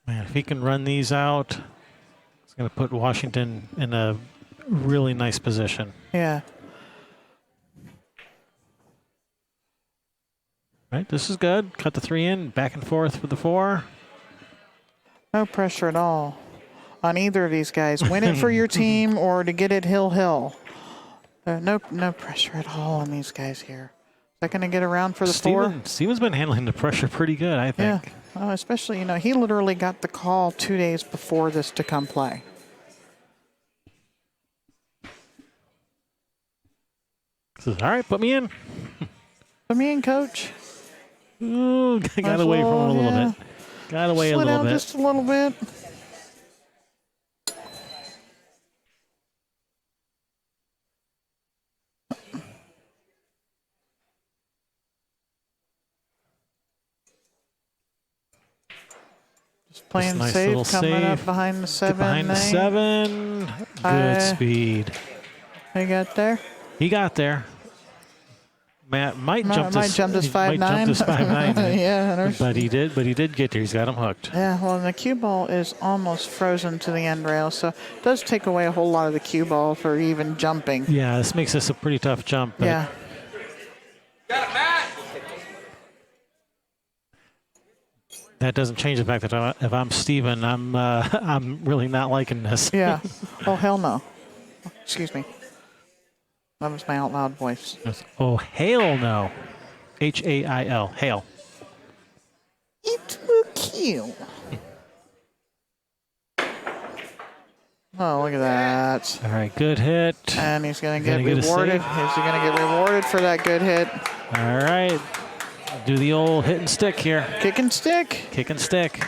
Man, if he can run these out, it's going to put Washington in a really nice position. Yeah. Right, this is good. Cut the 3 in, back and forth with the 4. No pressure at all on either of these guys. Win it for your team or to get it hill. No pressure at all on these guys here. Is that going to get around for the 4? Steven's been handling the pressure pretty good, I think. Yeah. Oh, especially, he literally got the call 2 days before this to come play. Says, all right, put me in. Put me in, coach. Ooh, got away from him a little bit. Got away Slid a little out bit. just a little bit. Just playing nice safe, little coming save. up behind the 7. Behind the 7. Good speed. He got there. He got there. Matt might jump this 5'9". Might jump this 5'9". Yeah, but he did get there. He's got him hooked. Yeah, well, and the cue ball is almost frozen to the end rail, so it does take away a whole lot of the cue ball for even jumping. Yeah, this makes this a pretty tough jump. But Yeah. that doesn't change the fact that if I'm Steven, I'm really not liking this. Yeah. Oh, hell no. Excuse me. That was my out loud voice. Oh, hail no. H-A-I-L. Hail. It will kill. Oh, look at that. All right, good hit. And he's going to get Gonna get a rewarded. save. Is he going to get rewarded for that good hit? All right. Do the old hit and stick here. Kick and stick. Kick and stick.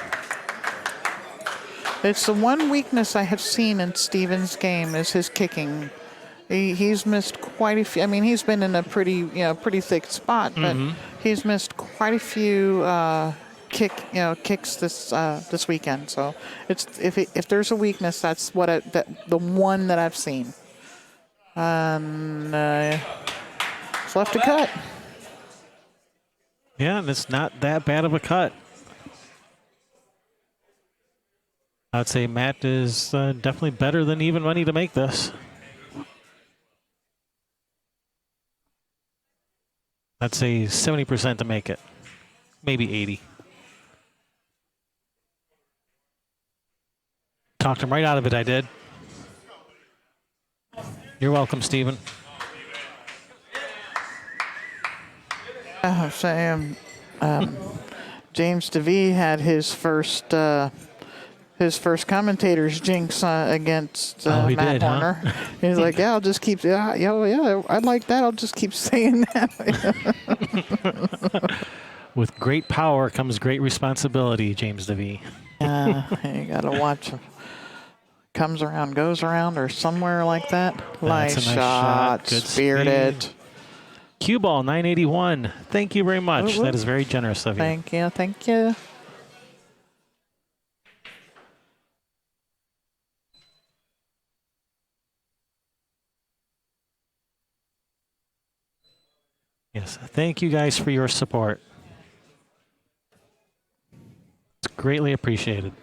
It's the one weakness I have seen in Steven's game is his kicking. He's missed quite a few. I mean, he's been in a pretty thick spot, but he's missed quite a few kicks this weekend. So it's if there's a weakness, that's the one that I've seen. It's left to cut. Yeah, and it's not that bad of a cut. I'd say Matt is definitely better than even money to make this. I'd say 70% to make it. Maybe 80. Talked him right out of it, I did. You're welcome, Stephen. Sam, James DeVee had his first commentator's jinx against Oh, he Matt did, huh? Horner. He's like, yeah, I'll just keep, yeah, I like that. I'll just keep saying that. With great power comes great responsibility, James DeVee. You got to watch. Comes around, goes around, or somewhere like that. That's Nice a nice shot. Good Spirited. speed. Cue ball 981. Thank you very much. Woo-woo. That is very generous of you. Thank you. Thank you. Yes, thank you guys for your support. It's greatly appreciated.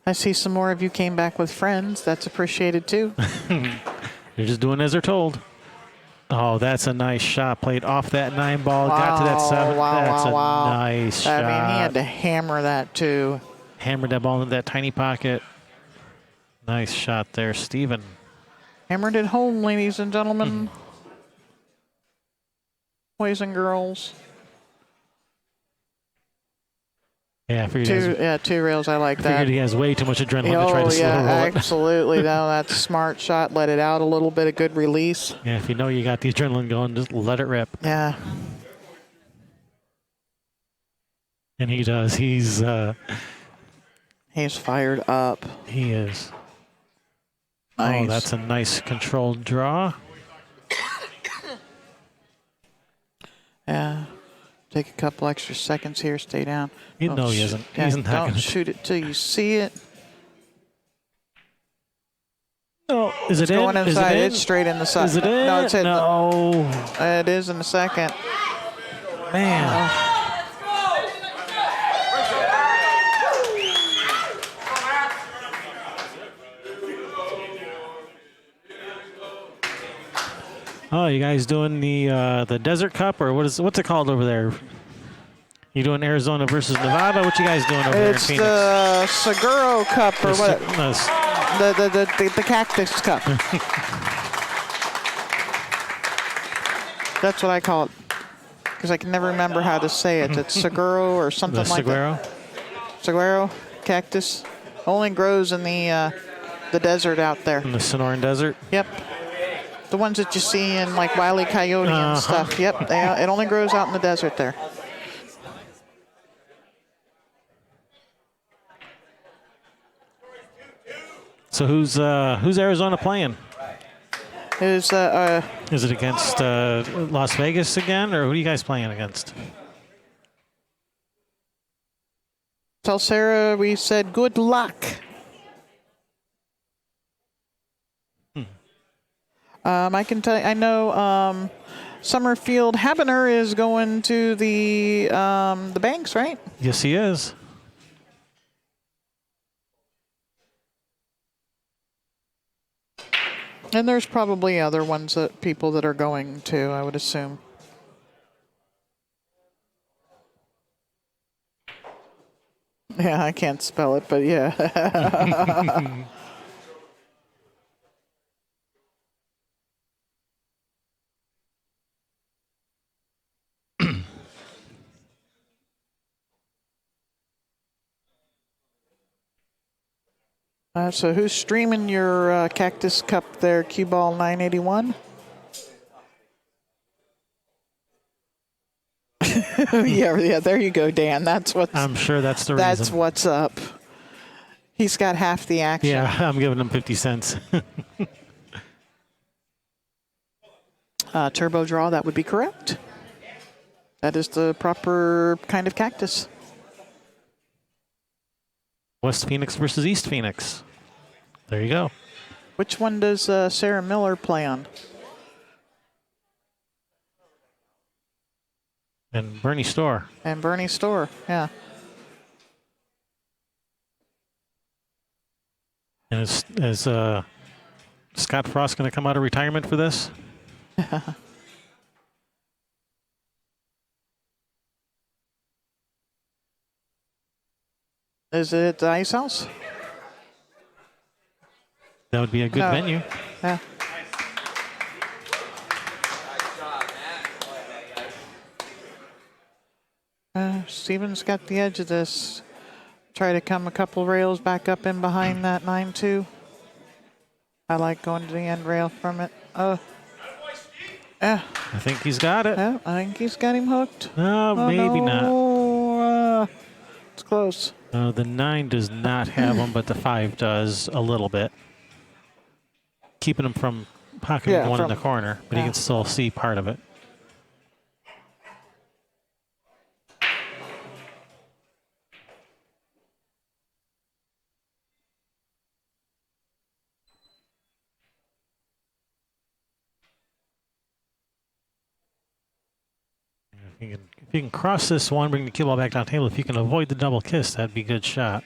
I see some more of you came back with friends. That's appreciated too. They're just doing as they're told. Oh, that's a nice shot. Played off that 9 ball. Got to that 7. That's a nice shot. I mean, he had to hammer that too. Hammered that ball into that tiny pocket. Nice shot there, Steven. Hammered it home, ladies and gentlemen. Boys and girls. Yeah, I figured, Two rails. I like that. figured he has way too much adrenaline to try to slow roll it. Absolutely. No, that's a smart shot. Let it out a little bit. A good release. Yeah, if you know you got the adrenaline going, just let it rip. Yeah. And he does. He's fired up. he is. Nice. Oh, that's a nice controlled draw. Yeah. Take a couple extra seconds here. Stay down. No, he isn't. He's not Don't gonna shoot it till you see it. No, is it It's in? going Is inside. it in? It's straight in the side. Is it in? No, it's in. No. It is in the second. Man. Oh, you guys doing the Desert Cup, or what's it called over there? You doing Arizona versus Nevada? What you guys doing over there in It's Phoenix? the Seguro Cup, or what? The Cactus Cup. That's what I call it, because I can never remember how to say it. It's Seguro or something The like Saguaro? that. Saguaro cactus only grows in the desert out there. In the Sonoran Desert? Yep. The ones that you see in like Wile E. Coyote and stuff. Yep. It only grows out in the desert there. So who's Arizona playing? Is Is it against Las Vegas again, or who are you guys playing against? tell Sarah we said good luck. I can tell you, I know Summerfield Habener is going to the banks, right? Yes, he is. And there's probably other ones that people that are going to, I would assume. Yeah, I can't spell it, but yeah. So who's streaming your Cactus Cup there, Cue Ball 981? yeah, there you go, Dan. That's what's. I'm sure that's the That's reason. what's up. He's got half the action. Yeah, I'm giving him 50 cents. Turbo draw, that would be correct. That is the proper kind of cactus. West Phoenix versus East Phoenix. There you go. Which one does Sarah Miller play on? And Bernie Storr. And Bernie Storr, yeah. And is Scott Frost going to come out of retirement for this? Is it the Ice House? That would be a good No. venue. Yeah. Steven's got the edge of this. Try to come a couple rails back up in behind that 9-2. I like going to the end rail from it. Yeah, I think he's got it. yeah, I think he's got him hooked. No, maybe not. not. It's close. The 9 does not have him, but the 5 does a little bit. Keeping him from pocketing Yeah, one in from- the corner, but he yeah. can still see part of it. If you can cross this one, bring the cue ball back down table. If you can avoid the double kiss, that'd be a good shot.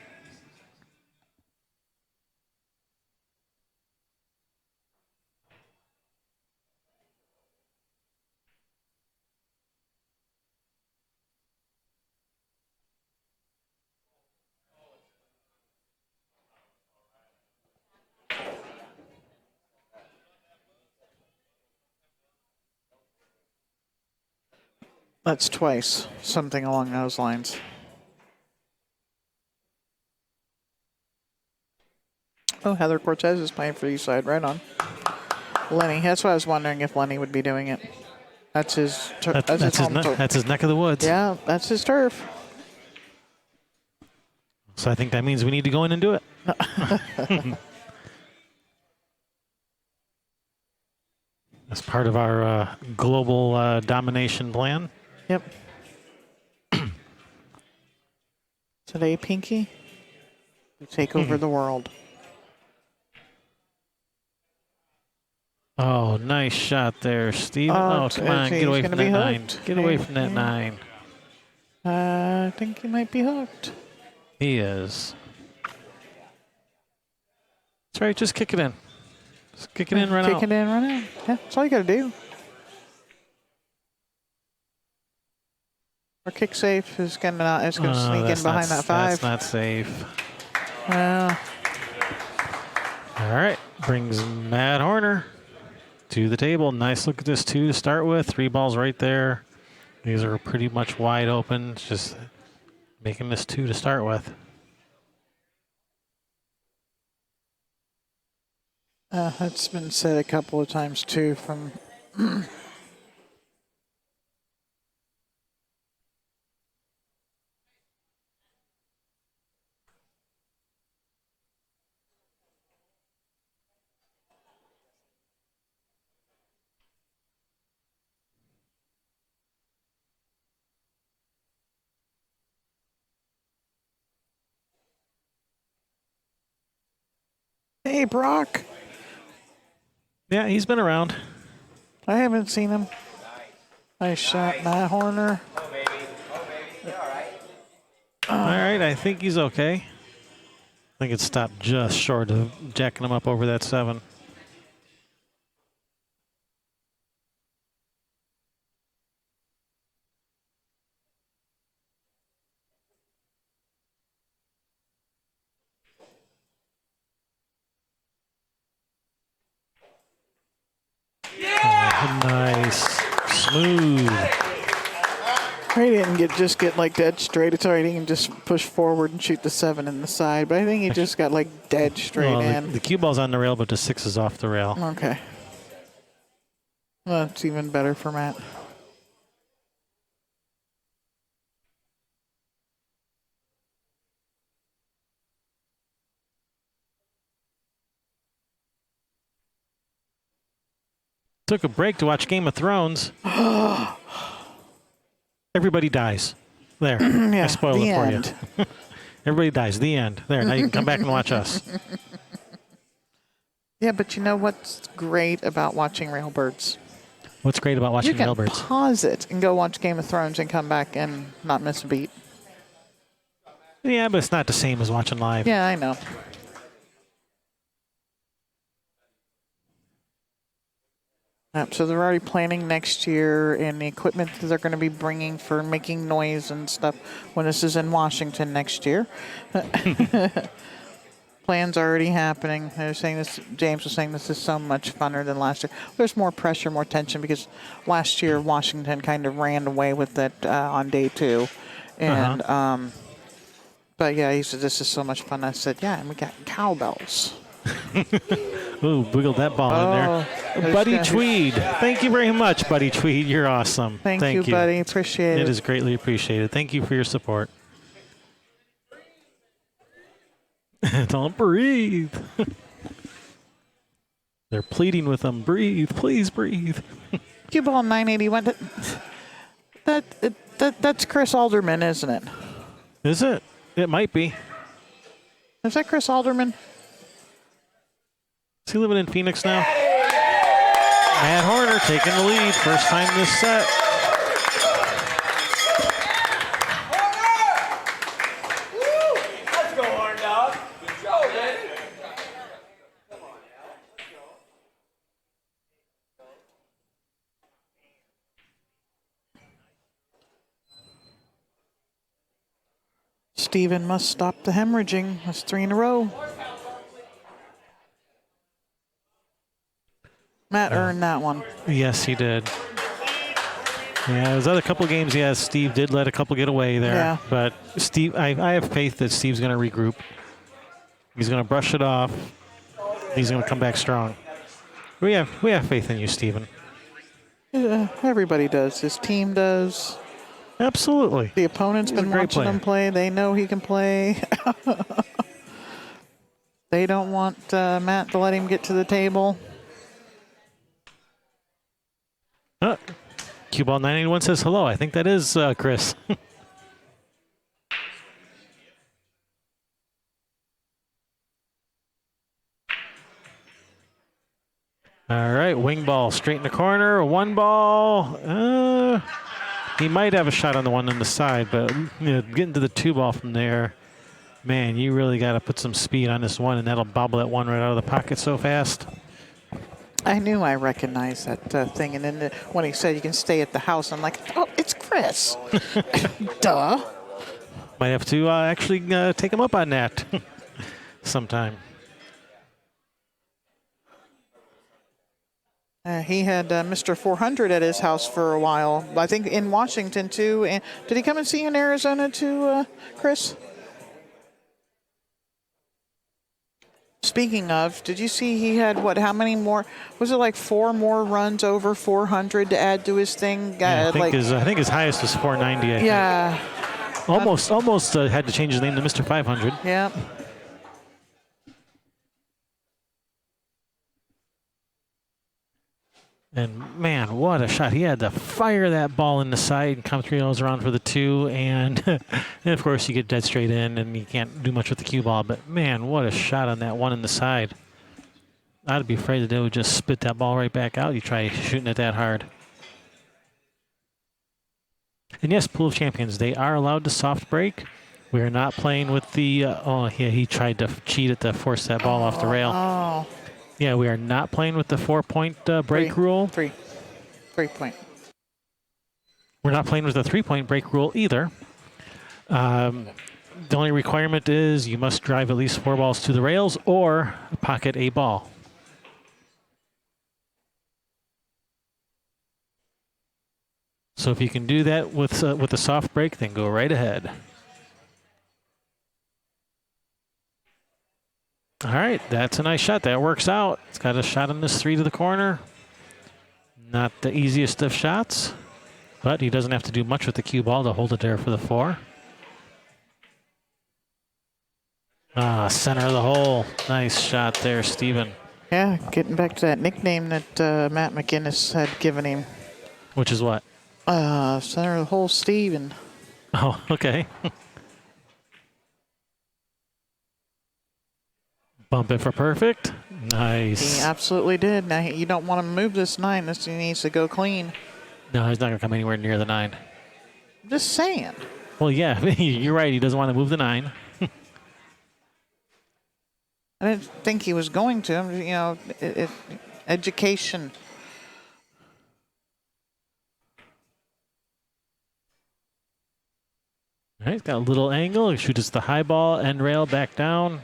That's twice. Something along those lines. Oh, Heather Cortez is playing for Eastside. Right on. Lenny. That's why I was wondering if Lenny would be doing it. That's his. That's his neck of the woods. Yeah, that's his turf. So I think that means we need to go in and do it. As part of our global domination plan. Yep. Today, Pinky, we take over the world. Oh, nice shot there, Steven. Oh, come on. Get away from that 9. Get away from that 9. I think he might be hooked. He is. That's right. Just kick it in. Just kick it in, run out. Kick it in, run out. Yeah, that's all you got to do. Or kick safe is going to sneak in behind that 5. That's not safe. Well, All right. Brings Matt Horner to the table. Nice look at this 2 to start with. 3 balls right there. These are pretty much wide open. It's just making this 2 to start with. that's been said a couple of times too from Hey, Brock. Yeah, he's been around. I haven't seen him. Nice shot, Matt Horner. All right, I think he's okay. I think it stopped just short of jacking him up over that 7. Oh, nice. Smooth. He didn't just get like dead straight. It's all right. He can just push forward and shoot the 7 in the side. But I think he just got like dead straight Well, in. the cue ball's on the rail, but the 6 is off the rail. Okay. Well, that's even better for Matt. Took a break to watch Game of Thrones. Everybody dies. There. Yeah, I spoiled the it for end. you. Everybody dies. The end. There. Now you can come back and watch us. Yeah, but you know what's great about watching Railbirds? What's great about You watching can Railbirds? pause it and go watch Game of Thrones and come back and not miss a beat. Yeah, but it's not the same as watching live. Yeah, I know. So they're already planning next year and the equipment that they're going to be bringing for making noise and stuff when this is in Washington next year. Plans already happening. They're saying this. James was saying this is so much funner than last year. There's more pressure, more tension because last year Washington kind of ran away with it on day 2, and but yeah, he said this is so much fun. I said yeah, and we got cowbells. Ooh, wiggled that ball in there. Buddy Tweed. Thank you very much, Buddy Tweed. You're awesome. Thank you, buddy. Appreciate it. It is greatly appreciated. Thank you for your support. Don't breathe. They're pleading with them. Breathe. Please breathe. Cue ball 981. That's Chris Alderman, isn't it? Is it? It might be. Is that Chris Alderman? Is he living in Phoenix now? Matt Horner taking the lead. First time this set. Let's go, Horn Dog. Good job, man. Steven must stop the hemorrhaging. That's 3 in a row. Matt earned that one. Yes, he did. Yeah, there's other couple of games. Yeah, Steve did let a couple get away there. Yeah. But Steve, I have faith that Steve's going to regroup. He's going to brush it off. He's going to come back strong. We have faith in you, Steven. Yeah, everybody does. His team does. Absolutely. The opponent's He's a been great watching player. him play. They know he can play. They don't want Matt to let him get to the table. Cue ball 981 says hello. I think that is Chris. All right, wing ball straight in the corner. 1 ball. He might have a shot on the one on the side, but getting to the 2 ball from there, man, you really got to put some speed on this one, and that'll bobble that one right out of the pocket so fast. I knew I recognized that thing, and then when he said you can stay at the house, I'm like, oh, it's Chris. Duh. Might have to actually take him up on that sometime. He had Mr. 400 at his house for a while. I think in Washington, too. And did he come and see you in Arizona, too, Chris? Speaking of, did you see he had, how many more? Was it like 4 more runs over 400 to add to his thing? Yeah, I think his highest was 490. I think. Almost had to change his name to Mr. 500. Yeah. And man, what a shot. He had to fire that ball in the side and come 3 nose around for the 2. And, and of course, you get dead straight in and you can't do much with the cue ball. But man, what a shot on that one in the side. I'd be afraid that they would just spit that ball right back out. You try shooting it that hard. And yes, Pool of Champions, they are allowed to soft break. We are not playing with the, he tried to cheat it to force that ball off the rail. Oh. Yeah, we are not playing with the 4-point break rule. 3 point. We're not playing with the 3-point break rule either. The only requirement is you must drive at least 4 balls to the rails or pocket a ball. So if you can do that with a soft break, then go right ahead. All right, that's a nice shot. That works out. It's got a shot on this 3 to the corner. Not the easiest of shots, but he doesn't have to do much with the cue ball to hold it there for the 4. Center of the hole. Nice shot there, Steven. Yeah, getting back to that nickname that Matt McInnes had given him. Which is what? Center of the hole, Steven. Oh, okay. Bump it for perfect. Nice. He absolutely did. Now, you don't want to move this 9. This needs to go clean. No, he's not going to come anywhere near the 9. I'm just saying. Well, yeah, you're right. He doesn't want to move the 9. I didn't think he was going to. Education. right, he's got a little angle. He shoots the high ball, end rail, back down.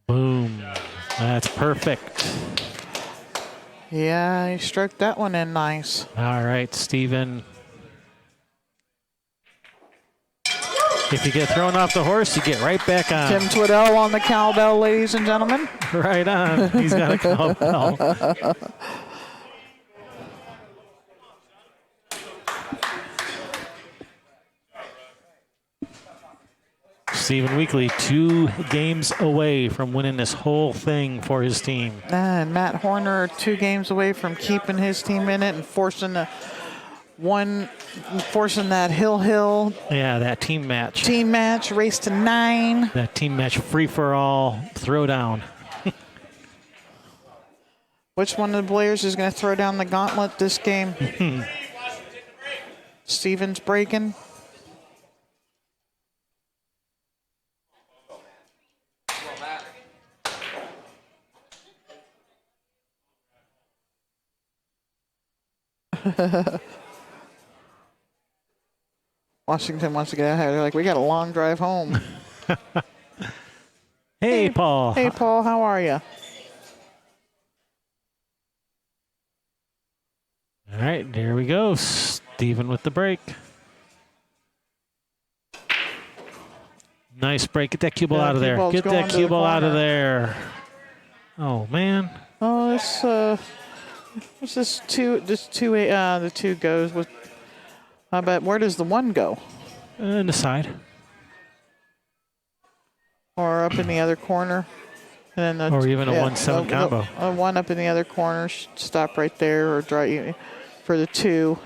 Boom. That's perfect. Yeah, he stroked that one in nice. All right, Steven. If you get thrown off the horse, you get right back on. Tim Twiddell on the cowbell, ladies and gentlemen. Right on. He's got a cowbell. Stephen Weekly, 2 games away from winning this whole thing for his team. And Matt Horner 2 games away from keeping his team in it and forcing that Hill Yeah, that team match. race to 9. That team match free-for-all throwdown. Which one of the players is going to throw down the gauntlet this game? Steven's breaking. Washington wants to get out of here. They're like, we got a long drive home. Hey, Paul. Hey, Paul, how are you? All right, there we go. Steven with the break. Nice break. Get that cue ball Yeah, out of cue there. ball's Get going that to cue the ball out of corner. there. Oh, man. Oh, what's this two? The 2 goes with. But where does the 1 go? In the side. Or up in the other corner? And then Or even a 1-7 combo. A 1 up in the other corner. Stop right there or drive for the 2.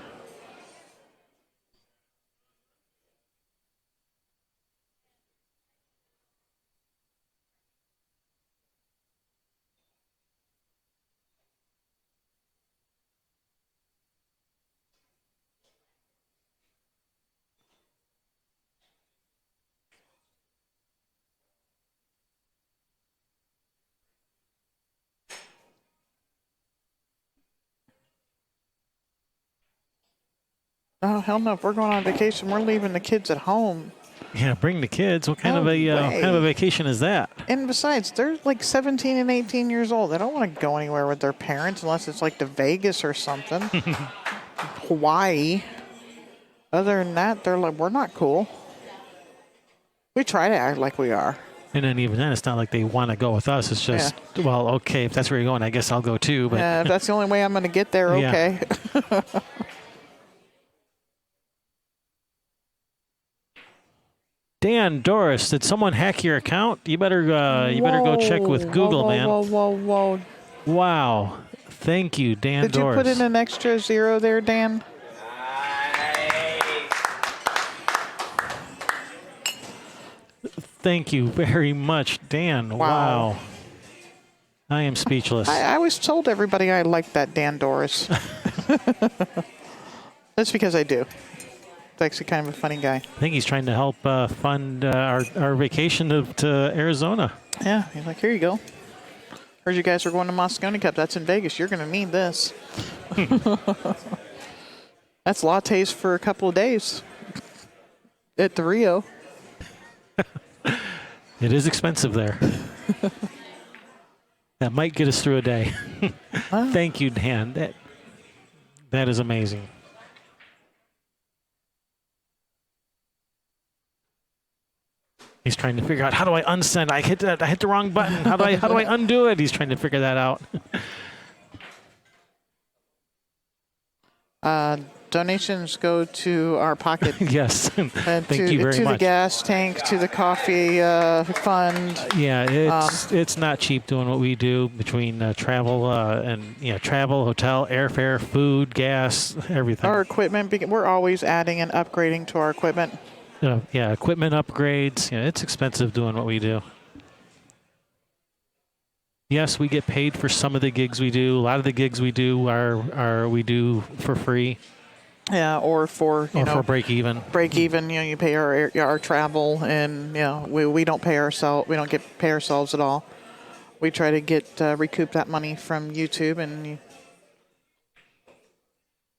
Oh, hell no. If we're going on vacation, we're leaving the kids at home. Yeah, bring the kids. What kind No of a way. vacation is that? And besides, they're like 17 and 18 years old. They don't want to go anywhere with their parents unless it's like to Vegas or something. Hawaii. Other than that, they're like, we're not cool. We try to act like we are. And then even then, it's not like they want to go with us. It's just, well, okay, if that's where you're going, I guess I'll go too. But If that's the only way I'm going to get there, Yeah. okay. Dan Doris, did someone hack your account? You better go check with Google, whoa, man. Whoa. Wow. Thank you, Dan Did you Doris. put in an extra 0 there, Dan? Thank you very much, Dan. Wow. I am speechless. I always told everybody I liked that Dan Doris. That's because I do. He's actually kind of a funny guy. I think he's trying to help fund our vacation to Arizona. Yeah, he's like, here you go. Heard you guys are going to Mosconi Cup. That's in Vegas. You're going to need this. That's lattes for a couple of days at the Rio. It is expensive there. That might get us through a day. Thank you, Dan. That is amazing. He's trying to figure out, how do I unsend? I hit the wrong button. How do I undo it? He's trying to figure that out. Donations go to our pocket. Yes. And Thank you very to much. the gas tank, to the coffee fund. Yeah, it's not cheap doing what we do between travel travel, hotel, airfare, food, gas, everything. Our equipment, we're always adding and upgrading to our equipment. Equipment upgrades. Yeah, it's expensive doing what we do. Yes, we get paid for some of the gigs we do. A lot of the gigs we do are we do for free. Yeah, or for for break even. Break even. You pay our travel, and we don't pay ourselves. We don't pay ourselves at all. We try to recoup that money from YouTube, and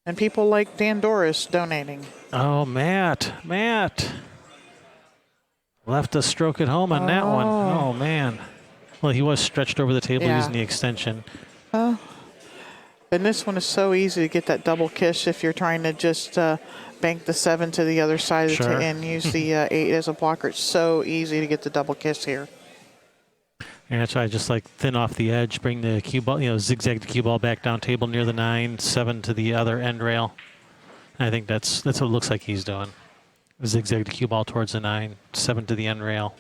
And people like Dan Doris donating. Oh, Matt. Left a stroke at home on that one. Oh, man. Well, he was stretched over the table Yeah. using the extension. And this one is so easy to get that double kiss if you're trying to just bank the 7 to the other side of the Sure. and use the 8 as a blocker. It's so easy to get the double kiss here. And that's why I just like thin off the edge, bring the cue ball, zigzag the cue ball back down table near the 9, 7 to the other end rail. And I think that's what it looks like he's doing. Zigzag the cue ball towards the 9, 7 to the end rail.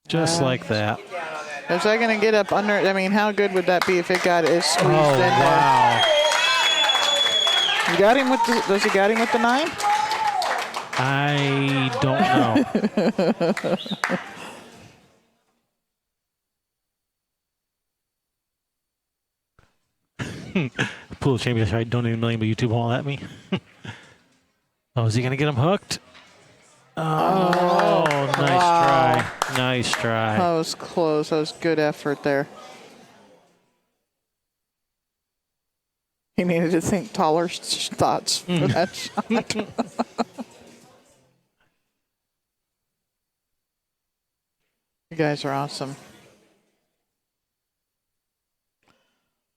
Just like that. Is that going to get up under? I mean, how good would that be if it got it squeezed Oh, in there? wow. You got him with the? Does he got him with the 9? I don't know. Pool champion tried donating $1 million, but YouTube won't let me. Oh, is he going to get him hooked? Oh, nice try. Nice try. That was close. That was good effort there. He needed to think taller thoughts for that shot. You guys are awesome.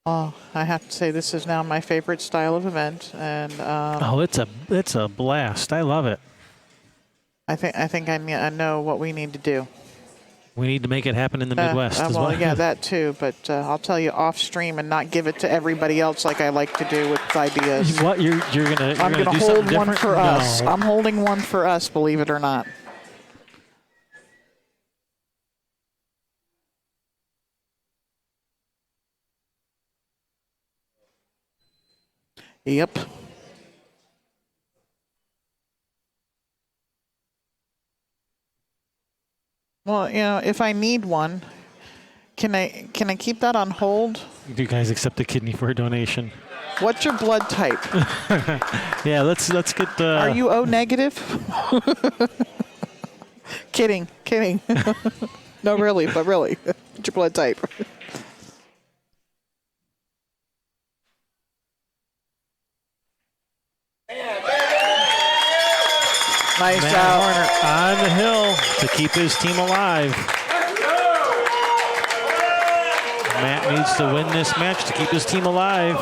Oh, I have to say this is now my favorite style of event, and Oh, it's a blast. I love it. I think I know what we need to do. We need to make it happen in the Midwest as well. Yeah, that too. But I'll tell you off stream and not give it to everybody else like I like to do with ideas. What you're gonna? I'm gonna do hold something one different? for us. No. I'm holding one for us, believe it or not. Yep. Well, if I need one, can I keep that on hold? Do you guys accept a kidney for a donation? What's your blood type? Yeah, let's get. Are you O negative? Kidding. No, really, but really. What's your blood type? Nice Matt job. Horner on the hill to keep his team alive. Matt needs to win this match to keep his team alive.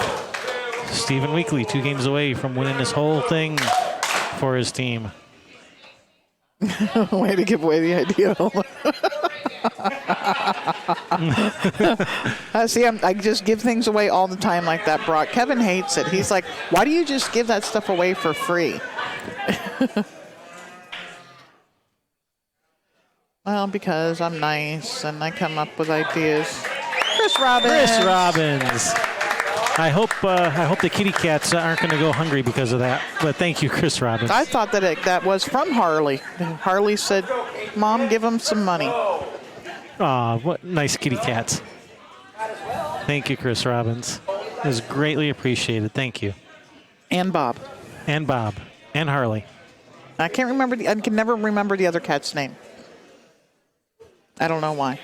Stephen Weekly 2 games away from winning this whole thing for his team. Way to give away the idea. See, I just give things away all the time like that, Brock. Kevin hates it. He's like, why do you just give that stuff away for free? Well, because I'm nice and I come up with ideas. Chris Robbins. I hope the kitty cats aren't going to go hungry because of that. But thank you, Chris Robbins. I thought that was from Harley. Harley said, Mom, give him some money. Aw, what nice kitty cats. Thank you, Chris Robbins. It was greatly appreciated. Thank you. And Bob. And Bob. And Harley. I can never remember the other cat's name. I don't know why.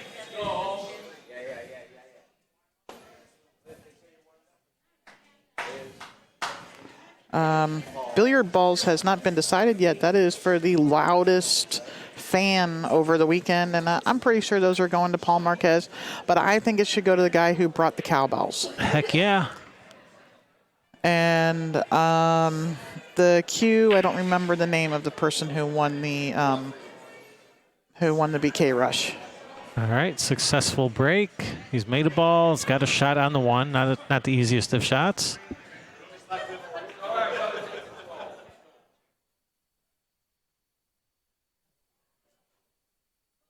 Billiard balls has not been decided yet. That is for the loudest fan over the weekend, and I'm pretty sure those are going to Paul Marquez, but I think it should go to the guy who brought the cowbells. Heck yeah. And the cue, I don't remember the name of the person who won the BK Rush. All right, successful break. He's made a ball. He's got a shot on the one. Not the easiest of shots.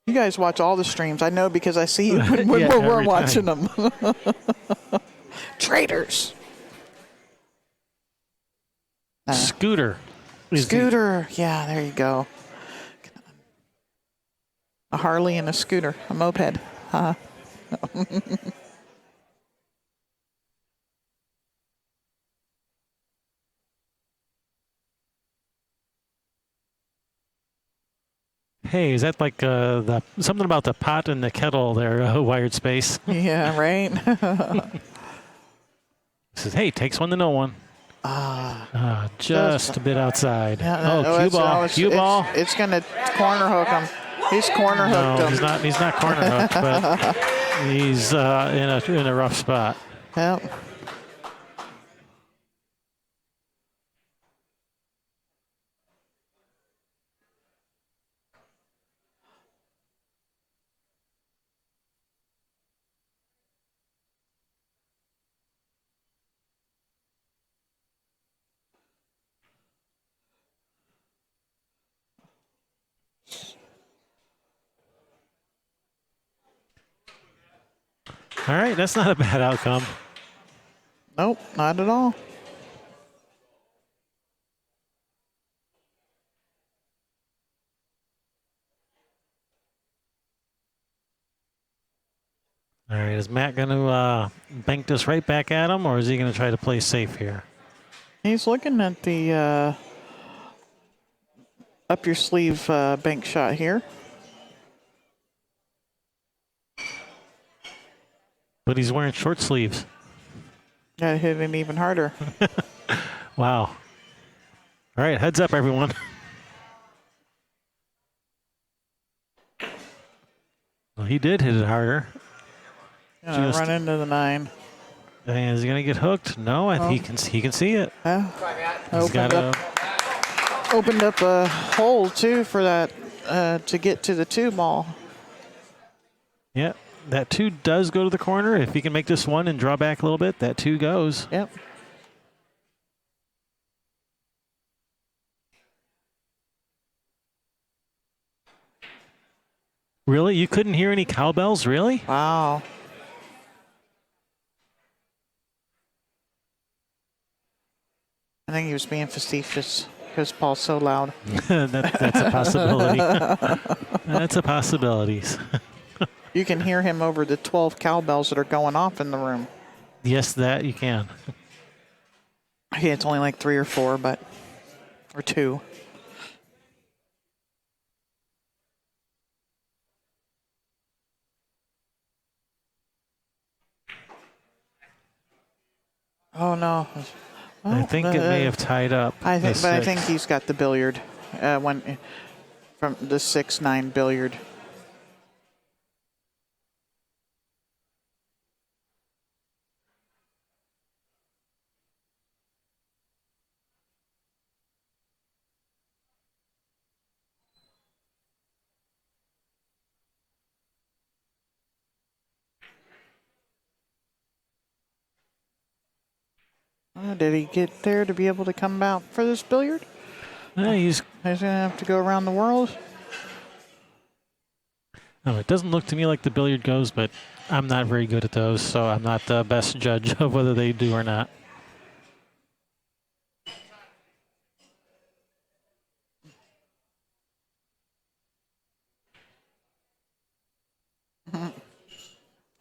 You guys watch all the streams. I know because I see you when Yeah, we're every watching time. them. Traitors. Scooter. Scooter. Yeah, there you go. A Harley and a scooter, a moped. Hey, is that like something about the pot and the kettle there, Wired Space? Yeah, right. Says, hey, takes one to no one. Just a bit outside. Yeah, cue ball. Cue ball. It's going to corner hook him. He's corner hooked No, him. he's not corner hooked, but he's in a rough spot. Yep. All right, that's not a bad outcome. Nope, not at all. All right, is Matt going to bank this right back at him, or is he going to try to play safe here? He's looking at the up your sleeve bank shot here. But he's wearing short sleeves. Got to hit him even harder. Wow. All right, heads up, everyone. Well, he did hit it harder. Gonna run into the 9. And is he going to get hooked? No, he can see it. He's got Opened up a hole, too, for that to get to the 2 ball. Yeah, that 2 does go to the corner. If he can make this 1 and draw back a little bit, that 2 goes. Yep. Really? You couldn't hear any cowbells? Really? Wow. I think he was being facetious because Paul's so loud. That's a possibility. That's a possibility. You can hear him over the 12 cowbells that are going off in the room. Yes, that you can. Yeah, it's only like 3 or 4, or 2. Oh no! I think it may have tied up. I think he's got the billiard from the 6-9 billiard. Did he get there to be able to come out for this billiard? He's going to have to go around the world. No, it doesn't look to me like the billiard goes, but I'm not very good at those, so I'm not the best judge of whether they do or not.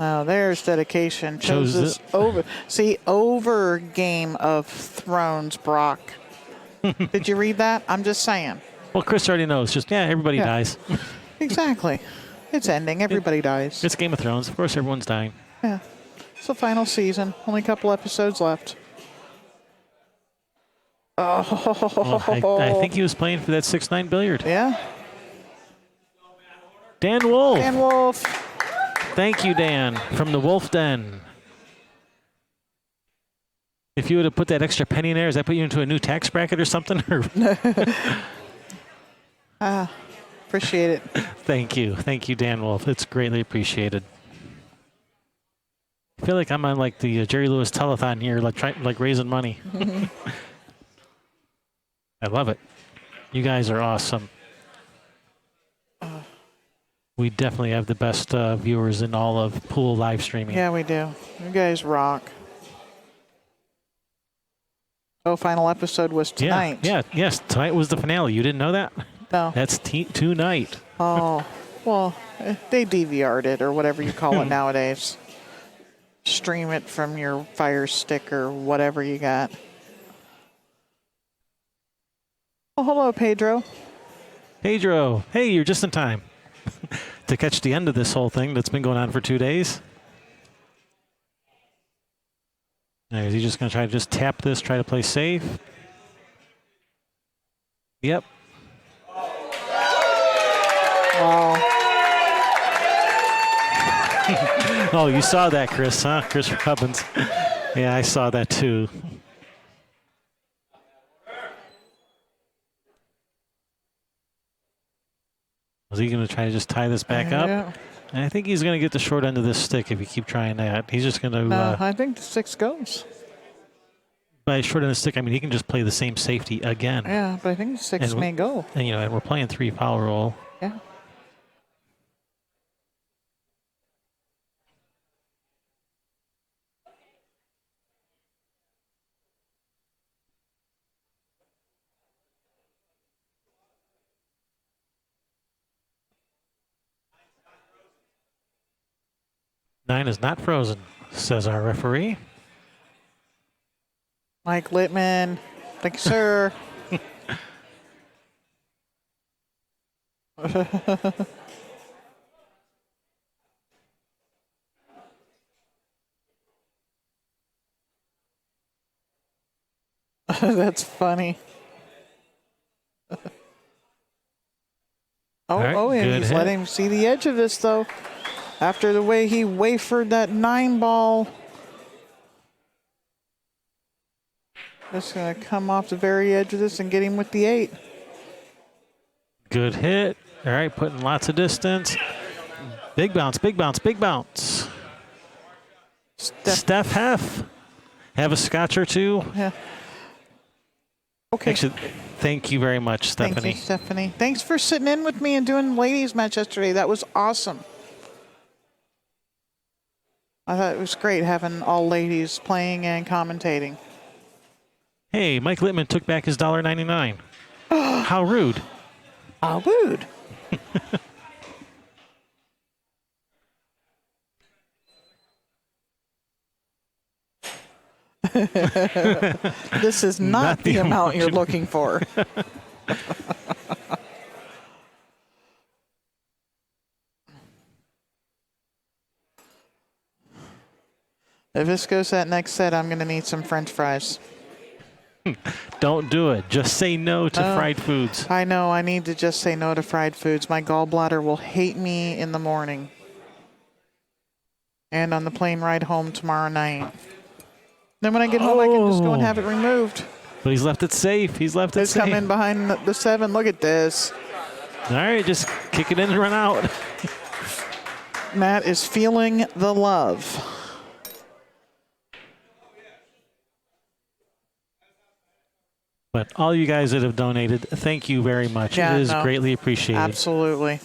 Oh, there's dedication. Chose this it. over. See, over Game of Thrones, Brock. Did you read that? I'm just saying. Well, Chris already knows. Just, everybody dies. Exactly. It's ending. Everybody dies. It's Game of Thrones. Of course, everyone's dying. Yeah. It's the final season. Only a couple episodes left. Well, I think he was playing for that 6-9 billiard. Yeah. Dan Wolf. Dan Wolf. Thank you, Dan, from the Wolf Den. If you would have put that extra penny in there, does that put you into a new tax bracket or something? Appreciate it. Thank you. Thank you, Dan Wolf. It's greatly appreciated. I feel like I'm on like the Jerry Lewis telethon here, like raising money. I love it. You guys are awesome. We definitely have the best viewers in all of pool live streaming. Yeah, we do. You guys rock. Oh, final episode was tonight. Yes. Tonight was the finale. You didn't know that? No. That's tonight. Oh, well, they DVR'd it or whatever you call it nowadays. Stream it from your Fire Stick or whatever you got. Oh, hello, Pedro. Pedro, hey, you're just in time to catch the end of this whole thing that's been going on for 2 days. Now, is he just going to try to just tap this, try to play safe? Yep. Wow. Oh, you saw that, Chris, huh? Chris Robbins. Yeah, I saw that too. Is he going to try to just tie this back up? Yeah. And I think he's going to get the short end of this stick if you keep trying that. He's just going to... No, I think the 6 goes. by short end of the stick, I mean, he can just play the same safety again. Yeah, but I think the 6 may go. And, you know, and we're playing 3 foul roll. Yeah. Nine is not frozen, says our referee. Mike Littman. Thank you, sir. That's funny. Right, And good he's hit. letting him see the edge of this, though. After the way he wafered that 9 ball. Just going to come off the very edge of this and get him with the 8. Good hit. All right, putting lots of distance. Big bounce, big bounce, big bounce. Steph Heff. Have a scotch or two. Yeah. Okay. Actually, thank you very much, Stephanie. Thank you, Stephanie. Thanks for sitting in with me and doing the ladies' match yesterday. That was awesome. I thought it was great having all ladies playing and commentating. Hey, Mike Littman took back his $1.99. How rude. How rude. This is not the amount you're looking for. If this goes that next set, I'm going to need some French fries. Don't do it. Just say no to fried foods. I know. I need to just say no to fried foods. My gallbladder will hate me in the morning. And on the plane ride home tomorrow night. Then when I get home, I can just go and have it removed. But he's left it safe. He's left it It's safe. coming behind the 7. Look at this. All right, just kick it in and run out. Matt is feeling the love. But all you guys that have donated, thank you very much. Yeah, it is no, greatly appreciated. Absolutely.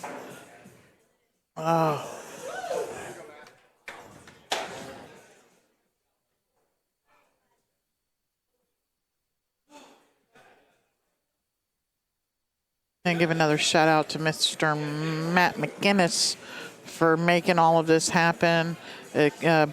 Oh. And give another shout out to Mr. Matt McGinnis for making all of this happen,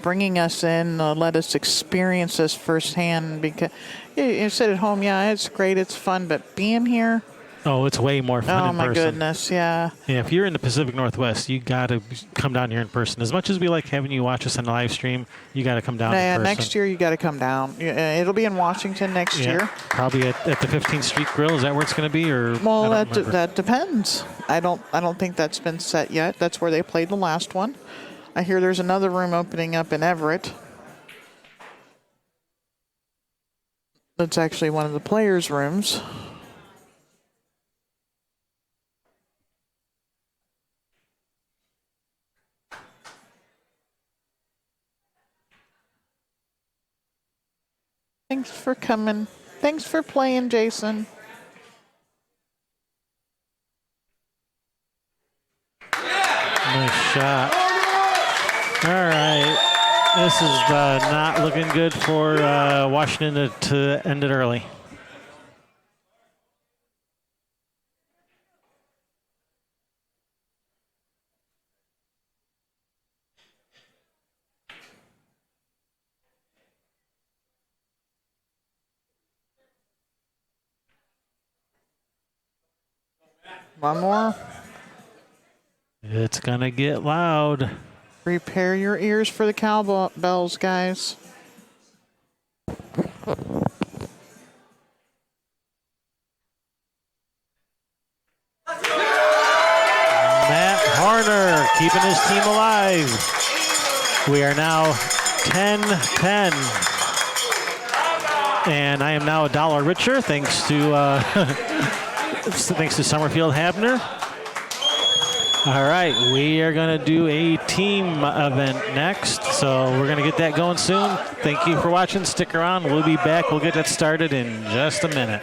bringing us in, let us experience this firsthand. Because you sit at home, yeah, it's great, it's fun, but being here, Oh, it's way more fun oh in my person. goodness, yeah. Yeah, if you're in the Pacific Northwest, you got to come down here in person. As much as we like having you watch us on the live stream, you got to come down Yeah, in person. next year you got to come down. It'll be in Washington next Yeah, year. probably at the 15th Street Grill. Is that where it's going to be? Or Well, I don't remember. that depends. I don't think that's been set yet. That's where they played the last one. I hear there's another room opening up in Everett. That's actually one of the players' rooms. Thanks for coming. Thanks for playing, Jason. Nice shot. All right. This is not looking good for Washington to end it early. One more. It's going to get loud. Prepare your ears for the cowbells, guys. Matt Harner keeping his team alive. We are now 10-10. And I am now $1 richer thanks to thanks to Summerfield Habner. All right, we are going to do a team event next, so we're going to get that going soon. Thank you for watching. Stick around. We'll be back. We'll get that started in just a minute.